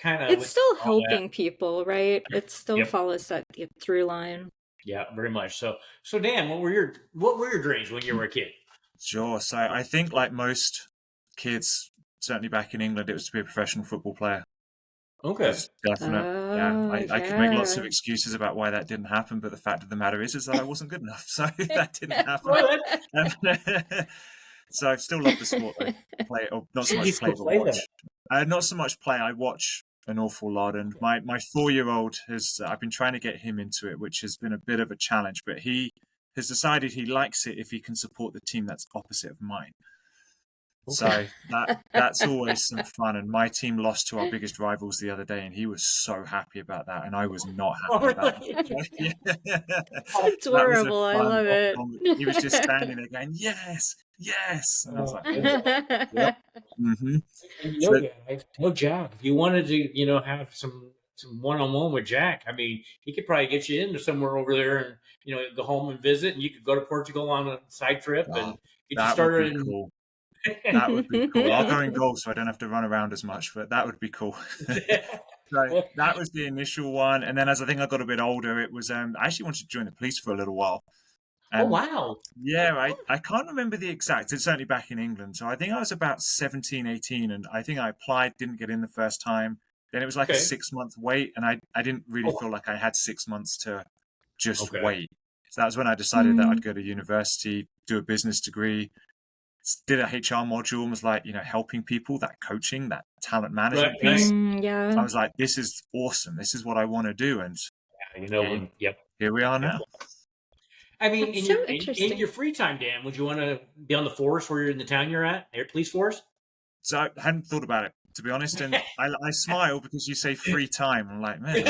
kind of, it's still helping people, right? It still follows that through line. Yeah, very much. So Dan, what were your dreams when you were a kid? Sure. So I think, like most kids, certainly back in England, it was to be a professional football player. Okay. Definite. I could make lots of excuses about why that didn't happen, but the fact of the matter is that I wasn't good enough, so that didn't happen. So I still love the sport, though. Play, or not so much play, but watch. Not so much play. I watch an awful lot. And my 4-year-old I've been trying to get him into it, which has been a bit of a challenge, but he has decided he likes it if he can support the team that's opposite of mine. So that's always some fun. And my team lost to our biggest rivals the other day, and he was so happy about that, and I was not happy about that. It's adorable. I love it. He was just standing there going, "Yes, yes," and I was like, "Yep." Mm-hmm. And no Jack. If you wanted to, have some one-on-one with Jack, I mean, he could probably get you into somewhere over there, and go home and visit, and you could go to Portugal on a side trip and get you started. Cool. That would be cool. I'll go in golf so I don't have to run around as much, but that would be cool. So that was the initial one. And then as I think I got a bit older, it was I actually wanted to join the police for a little while. Oh, wow. Yeah, I can't remember the exact. It's certainly back in England. So I think I was about 17, 18, and I think I applied, didn't get in the first time. Then it was like a 6-month wait, and I didn't really feel like I had 6 months to just wait. So that was when I decided that I'd go to university, do a business degree, did a HR module, and was like, helping people, that coaching, that talent management piece. Yeah. I was like, this is awesome. This is what I want to do. And here we are now. I mean, in your free time, Dan, would you want to be on the force where you're in the town you're at, Air Police Force? So I hadn't thought about it, to be honest. And I smile because you say free time. I'm like, man.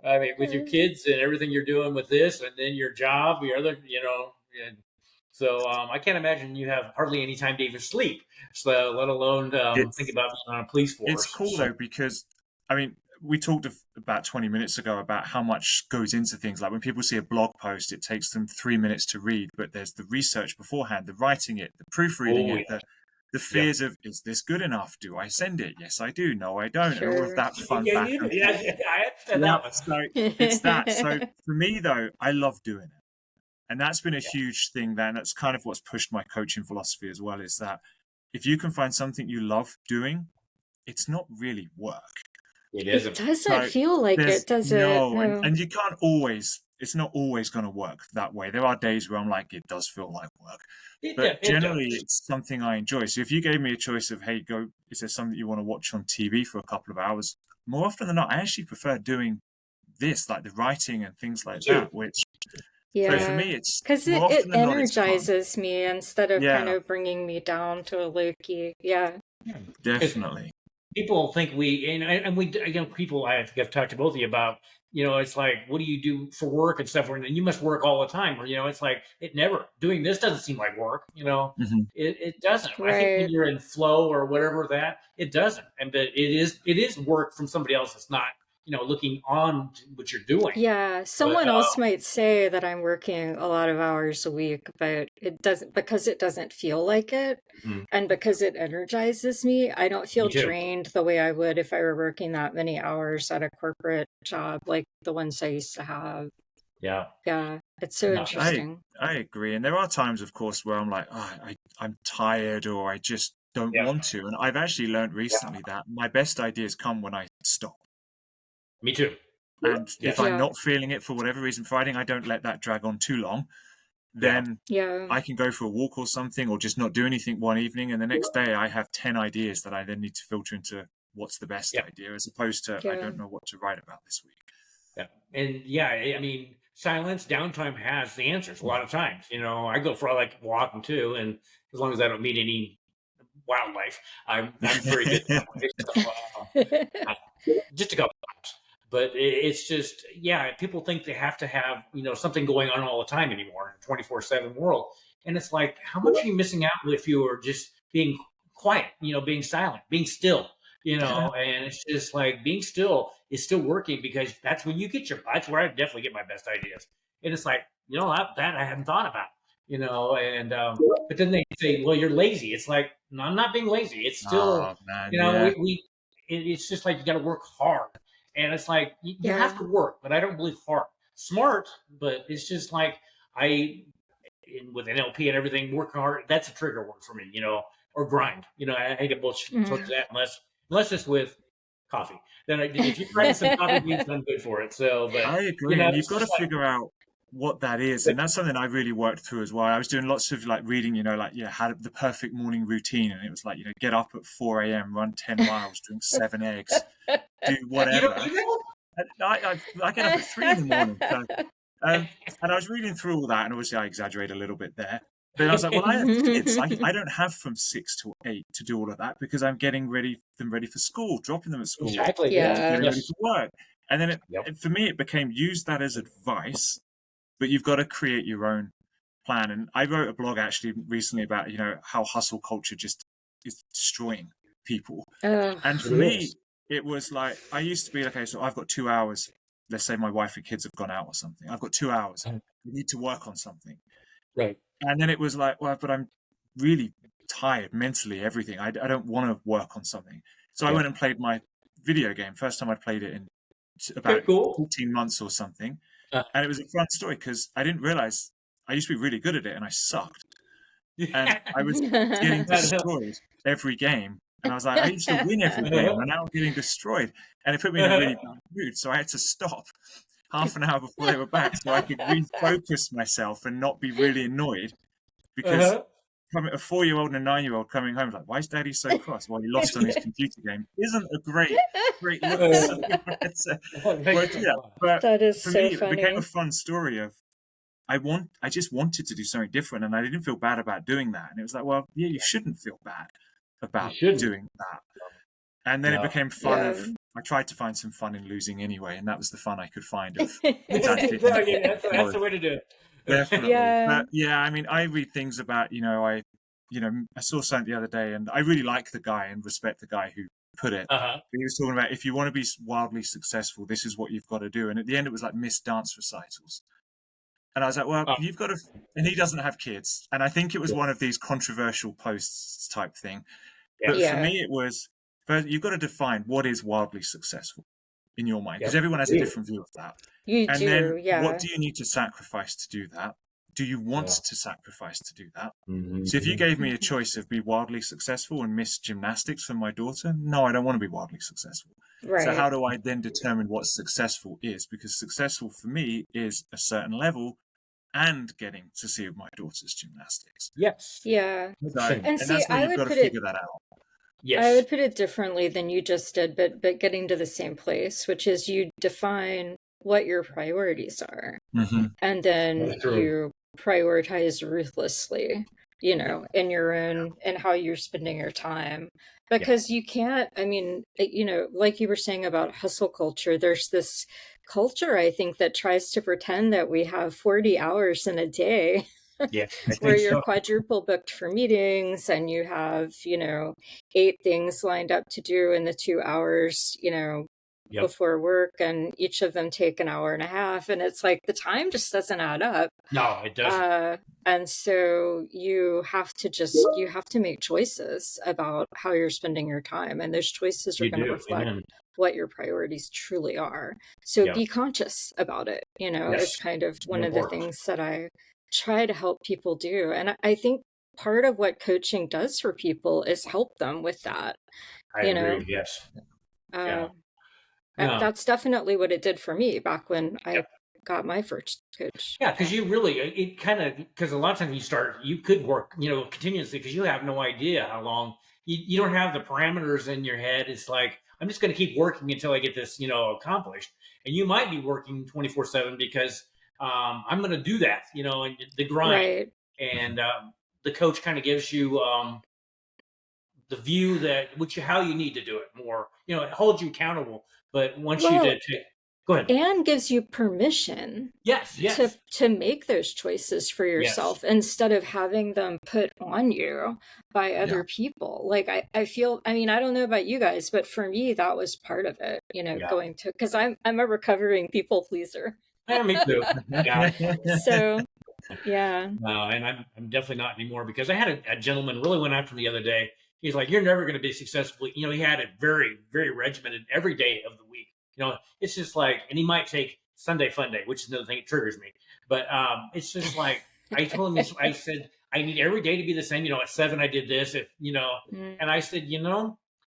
I mean, with your kids and everything you're doing with this, and then your job, your other, and so I can't imagine you have hardly any time to even sleep. So let alone think about being on a police force. It's cool though, because I mean, we talked about 20 minutes ago about how much goes into things. Like when people see a blog post, it takes them 3 minutes to read, but there's the research beforehand, the writing it, the proofreading the fears of, is this good enough? Do I send it? Yes, I do. No, I don't. Sure. And all of that fun back and forth. So it's that. So for me, though, I love doing it. And that's been a huge thing then. That's kind of what's pushed my coaching philosophy as well, is that if you can find something you love doing, it's not really work. It isn't. It doesn't feel like it, does it? No. And you can't always, it's not always going to work that way. There are days where I'm like, it does feel like work. But generally, it's something I enjoy. So if you gave me a choice of, hey, is there something you want to watch on TV for a couple of hours? More often than not, I actually prefer doing this, like the writing and things like that, which so for me, it's because it energizes me instead of kind of bringing me down to a lowkey. Yeah, definitely. People think people, I think I've talked to both of you about, it's like, what do you do for work and stuff? And you must work all the time. Or, it's like, doing this doesn't seem like work, it doesn't. Right. I think when you're in flow or whatever it doesn't. But it is work from somebody else that's not, looking on to what you're doing. Yeah. Someone else might say that I'm working a lot of hours a week, but it doesn't, because it doesn't feel like it. And because it energizes me, I don't feel drained the way I would if I were working that many hours at a corporate job like the ones I used to have. Yeah. Yeah. It's so interesting. I agree. And there are times, of course, where I'm like, I'm tired, or I just don't want to. And I've actually learned recently that my best ideas come when I stop. Me too. And if I'm not feeling it for whatever reason, Friday, I don't let that drag on too long. Then I can go for a walk or something, or just not do anything one evening. And the next day I have 10 ideas that I then need to filter into what's the best idea, as opposed to I don't know what to write about this week. Yeah. And I mean, silence, downtime has the answers a lot of times. I go for walking too. And as long as I don't meet any wildlife, I'm very good. Just a couple times. But it's just, people think they have to have, something going on all the time anymore in a 24/7 world. And it's like, how much are you missing out if you were just being quiet, being silent, being still, and it's just like being still is still working, because that's when that's where I definitely get my best ideas. And it's like, that I hadn't thought about, and, but then they say, well, you're lazy. It's like, no, I'm not being lazy. It's still, it's just like, you got to work hard. And it's like, you have to work, but I don't believe hard. Smart, but it's just like, with NLP and everything, working hard, that's a trigger word for me, or grind. I get both towards that, unless it's with coffee. Then if you're grinding some coffee beans, I'm good for it. So, but I agree. You've got to figure out what that is, and that's something I really worked through as well. I was doing lots of like reading, had the perfect morning routine, and it was like, get up at 4 a.m., run 10 miles, drink 7 eggs, do whatever. I get up at 3 in the morning. So, and I was reading through all that, and obviously I exaggerate a little bit there. But I was like, well, I have kids. I don't have from 6 to 8 to do all of that because I'm getting them ready for school, dropping them at school, Exactly. getting ready for work. And then for me, it became use that as advice, but you've got to create your own plan. And I wrote a blog actually recently about, how hustle culture just is destroying people. And for me, it was like, I used to be, okay, so I've got 2 hours. Let's say my wife and kids have gone out or something. I've got 2 hours. I need to work on something. Right. And then it was like, well, but I'm really tired mentally, everything. I don't want to work on something. So I went and played my video game. First time I played it in about 14 months or something. And it was a fun story because I didn't realize I used to be really good at it and I sucked. And I was getting destroyed every game. And I was like, I used to win every game and now I'm getting destroyed. And it put me in a really bad mood. So I had to stop half an hour before they were back so I could refocus myself and not be really annoyed. Because a 4-year-old and a 9-year-old coming home like, why is Daddy so cross? Well, he lost on his computer game. Isn't a great look. But that is for so me, funny. it became a fun story of I just wanted to do something different and I didn't feel bad about doing that. And it was like, well, yeah, you shouldn't feel bad about doing that. And then it became fun of, I tried to find some fun in losing anyway, and that was the fun I could find of that's the way to do it. Definitely. Yeah. But yeah, I mean, I read things about, I saw something the other day and I really like the guy and respect the guy who put it. He was talking about, if you want to be wildly successful, this is what you've got to do. And at the end, it was like missed dance recitals. And I was like, well, you've got to, and he doesn't have kids. And I think it was one of these controversial posts type thing. But for me, it was, first, you've got to define what is wildly successful in your mind, because everyone has a different view of that. Then what do you need to sacrifice to do that? Do you want to sacrifice to do that? So if you gave me a choice of be wildly successful and miss gymnastics for my daughter, no, I don't want to be wildly successful. Right. So how do I then determine what successful is? Because successful for me is a certain level and getting to see my daughter's gymnastics. Yes. Yeah. And see, that's where you've got to figure that out. Yes. I would put it differently than you just did, but getting to the same place, which is you define what your priorities are. And then you prioritize ruthlessly, in your own, and how you're spending your time. Because you can't, I mean, like you were saying about hustle culture, there's this culture, I think, that tries to pretend that we have 40 hours in a day. Where you're quadruple booked for meetings and you have, 8 things lined up to do in the 2 hours, before work, and each of them take an hour and a half. And it's like the time just doesn't add up. No, it doesn't. And so you have to make choices about how you're spending your time. And those choices are going to reflect what your priorities truly are. So be conscious about it. It's kind of one of the things that I try to help people do. And I think part of what coaching does for people is help them with that. I agree, yes. That's definitely what it did for me back when I got my first coach. Yeah, because you really, it kind of, because a lot of times you could work, continuously because you have no idea how long, you don't have the parameters in your head. It's like, I'm just going to keep working until I get this, accomplished. And you might be working 24/7 because I'm going to do that, and the grind. Right. And the coach kind of gives you the view that how you need to do it more. It holds you accountable. But once you did, go ahead. And gives you permission. Yes. To make those choices for yourself instead of having them put on you by other people. Like I feel, I mean, I don't know about you guys, but for me, that was part of it. Going to, because I'm a recovering people pleaser. Yeah, me too. So. Yeah. No, and I'm definitely not anymore, because I had a gentleman really went after me the other day. He's like, you're never going to be successful. He had it very, very regimented every day of the week. It's just like, and he might take Sunday fun day, which is another thing that triggers me. But it's just like, I told him this, I said, I need every day to be the same. At 7, I did this, and I said,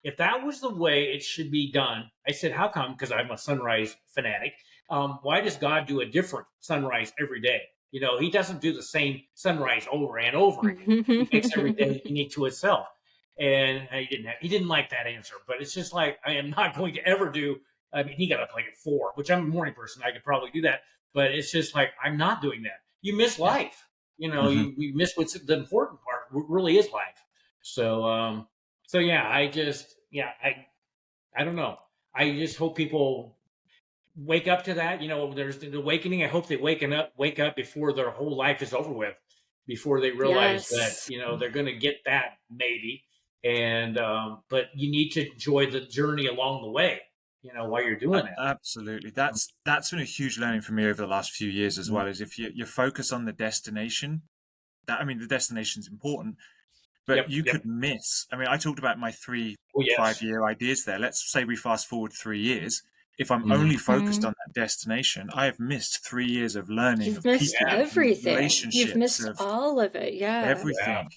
if that was the way it should be done, I said, how come? Because I'm a sunrise fanatic. why does God do a different sunrise every day? He doesn't do the same sunrise over and over again. He makes every day unique to itself. And he didn't like that answer, but it's just like, I am not going to ever do. I mean, he got up like at 4, which I'm a morning person. I could probably do that, but it's just like, I'm not doing that. You miss life. We miss what's the important part. Really is life. So yeah, I don't know. I just hope people wake up to that. There's the awakening. I hope they wake up before their whole life is over with, before they realize that, they're going to get that maybe. And, but you need to enjoy the journey along the way, while you're doing it. Absolutely. That's been a huge learning for me over the last few years as well, is if you focus on the destination, the destination's important, but you could miss. I mean, I talked about my 5-year ideas there. Let's say we fast forward 3 years. If I'm only focused on that destination, I have missed 3 years of learning. You've missed everything. Relationships. You've missed all of it. Yeah. Everything.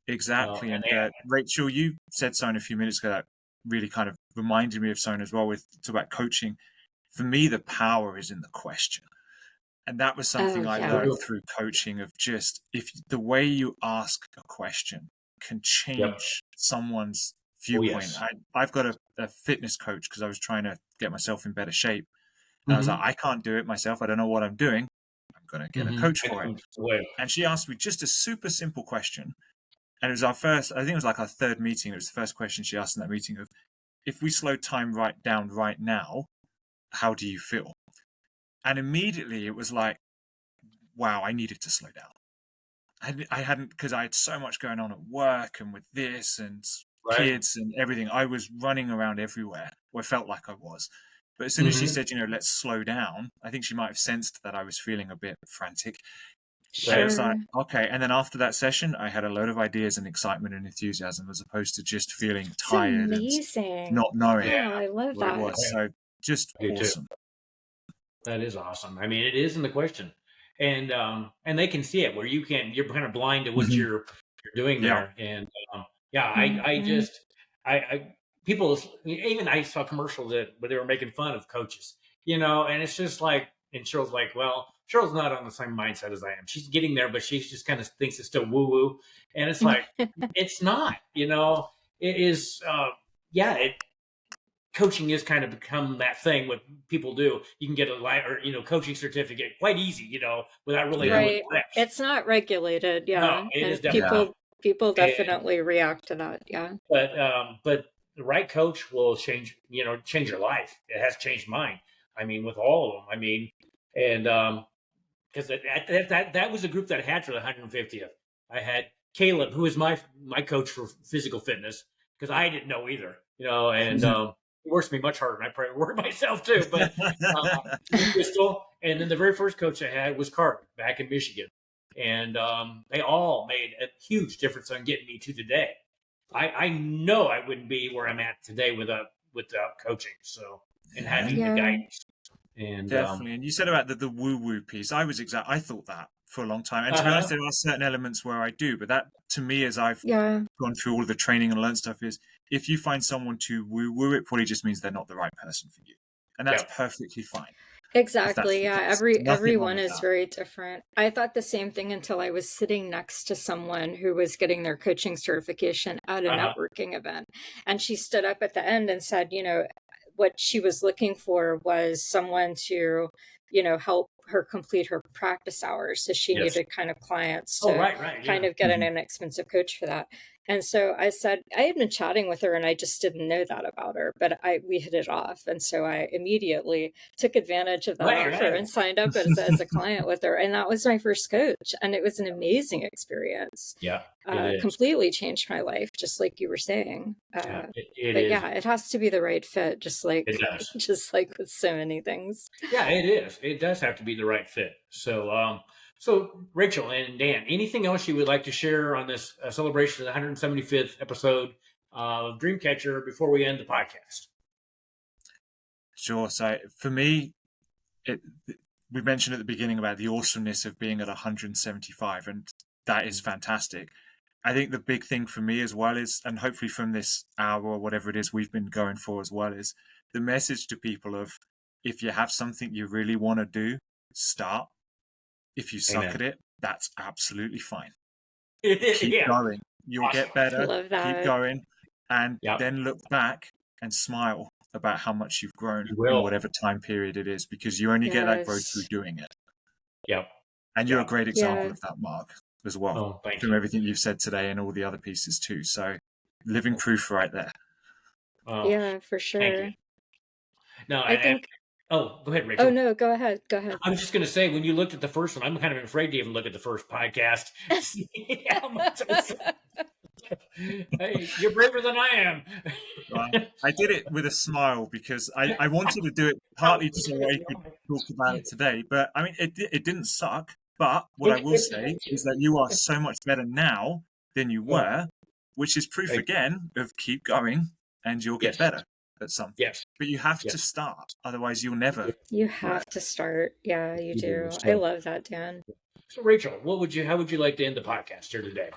Exactly. And Rachel, you said something a few minutes ago that really kind of reminded me of something as well with about coaching. For me, the power is in the question. And that was something I learned through coaching, of just, if the way you ask a question can change someone's viewpoint. I've got a fitness coach because I was trying to get myself in better shape. And I was like, I can't do it myself. I don't know what I'm doing. I'm going to get a coach for it. And she asked me just a super simple question. And it was our first, I think it was like our third meeting. It was the first question she asked in that meeting of, if we slow time down right now, how do you feel? And immediately it was like, wow, I needed to slow down. I hadn't, because I had so much going on at work and with this and kids and everything. I was running around everywhere, or I felt like I was. But as soon as she said, let's slow down, I think she might have sensed that I was feeling a bit frantic. Sure. It was like, okay. And then after that session, I had a load of ideas and excitement and enthusiasm, as opposed to just feeling tired and not knowing I love what it was. So just awesome. That is awesome. I mean, it is in the question. And they can see it where you're kind of blind to what you're doing there. And people, even I saw commercials where they were making fun of coaches, and it's just like, and Cheryl's like, well, Cheryl's not on the same mindset as I am. She's getting there, but she just kind of thinks it's still woo woo. And it's like, it's not, it is, coaching is kind of become that thing what people do. You can get a coaching certificate quite easy, without really doing much. It's not regulated. Yeah. No, it is definitely people definitely react to that. Yeah. But the right coach will change your life. It has changed mine. I mean, with all of them. I mean, and because that was a group that I had for the 150th. I had Caleb, who is my coach for physical fitness, because I didn't know either, and it works me much harder than I probably work myself too. But Crystal, and then the very first coach I had was Carter back in Michigan, and they all made a huge difference on getting me to today. I know I wouldn't be where I'm at today without coaching. So, and having the guidance. And definitely. And you said about the woo-woo piece. I thought that for a long time. And to be honest, there are certain elements where I do, but that, to me, as I've gone through all of the training and learned stuff, is if you find someone to woo-woo, it probably just means they're not the right person for you. And that's perfectly fine. Exactly. Yeah. Everyone is very different. I thought the same thing until I was sitting next to someone who was getting their coaching certification at a networking event. And she stood up at the end and said, what she was looking for was someone to, help her complete her practice hours. So she needed kind of clients to kind of get an inexpensive coach for that. And so I said, I had been chatting with her and I just didn't know that about her, but we hit it off. And so I immediately took advantage of that offer and signed up as a client with her. And that was my first coach. And it was an amazing experience. Yeah. Completely changed my life, just like you were saying. It has to be the right fit, just like with so many things. Yeah, it is. It does have to be the right fit. So Rachel and Dan, anything else you would like to share on this celebration of the 175th episode of Dreamcatcher before we end the podcast? Sure. So for me, we mentioned at the beginning about the awesomeness of being at 175, and that is fantastic. I think the big thing for me as well is, and hopefully from this hour or whatever it is we've been going for as well, is the message to people of, if you have something you really want to do, start. If you suck at it, that's absolutely fine. Keep going. You'll get better. Love that. Keep going. And then look back and smile about how much you've grown in whatever time period it is, because you only get that growth through doing it. Yep. And you're a great example of that, Mark, as well, from you. everything you've said today and all the other pieces too. So living proof right there. Yeah, for sure. No, I think. Go ahead, Rachel. Oh, no, go ahead. Go ahead. I was just going to say, when you looked at the first one, I'm kind of afraid to even look at the first podcast. Hey, you're braver than I am. I did it with a smile because I wanted to do it partly so I could talk about it today. But I mean, it didn't suck. But what I will say is that you are so much better now than you were, which is proof again of keep going and you'll get better at something. Yes. But you have to start. Otherwise, you'll never. You have to start. Yeah, you do. I love that, Dan. So, Rachel, how would you like to end the podcast here today?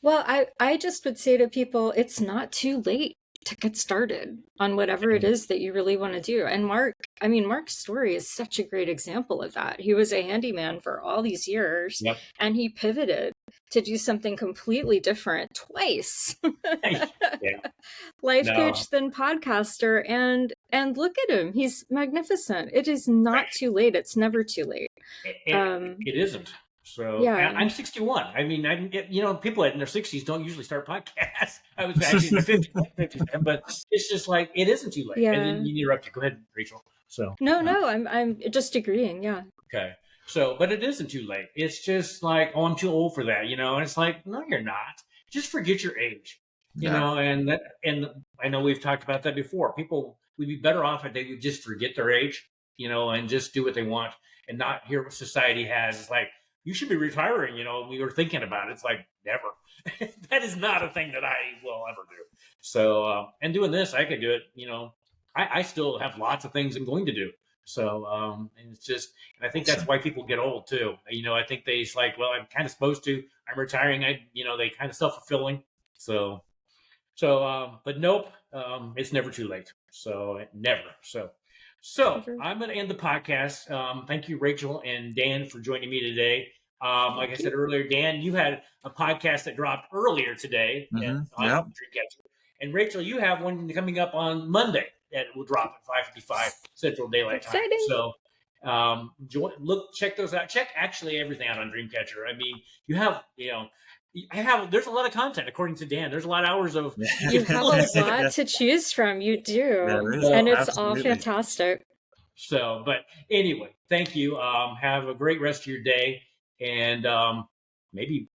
Well, I just would say to people, it's not too late to get started on whatever it is that you really want to do. And Mark's story is such a great example of that. He was a handyman for all these years, and he pivoted to do something completely different twice. Life coach, then podcaster, and look at him. He's magnificent. It is not too late. It's never too late. It isn't. So I'm 61. I mean, people in their 60s don't usually start podcasts. I was actually in the 50s, but it's just like, it isn't too late. Yeah. And then you interrupt. Go ahead, Rachel. So no, I'm just agreeing. Yeah. Okay. So, but it isn't too late. It's just like, oh, I'm too old for that, And it's like, no, you're not. Just forget your age, you know. And I know we've talked about that before. People would be better off if they would just forget their age, and just do what they want and not hear what society has. It's like, you should be retiring, we were thinking about it. It's like, never. That is not a thing that I will ever do. So, and doing this, I could do it, I still have lots of things I'm going to do. So, and it's just, and I think that's why people get old too. I think it's like, well, I'm kind of supposed to, I'm retiring. They kind of self-fulfilling. So, but nope, it's never too late. So never. So I'm going to end the podcast. Thank you, Rachel and Dan, for joining me today. Like I said earlier, Dan, you had a podcast that dropped earlier today on DreamCatcher. And Rachel, you have one coming up on Monday that will drop at 5:55 Central Daylight Time. So check those out. Check actually everything out on DreamCatcher. I mean, you have, there's a lot of content according to Dan. There's a lot of hours of. You have a lot to choose from. You do, and it's all fantastic. So, but anyway, thank you. Have a great rest of your day, and maybe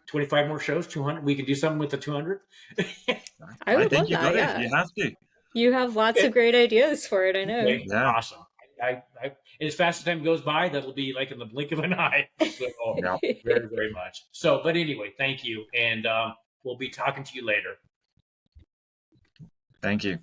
25 more shows. 200. We can do something with the 200. I would love that. Yeah. You have to. You have lots of great ideas for it. I know. Okay. Yeah. Awesome. I as fast as time goes by, that'll be like in the blink of an eye. So, very, very much. So, but anyway, thank you. And we'll be talking to you later. Thank you.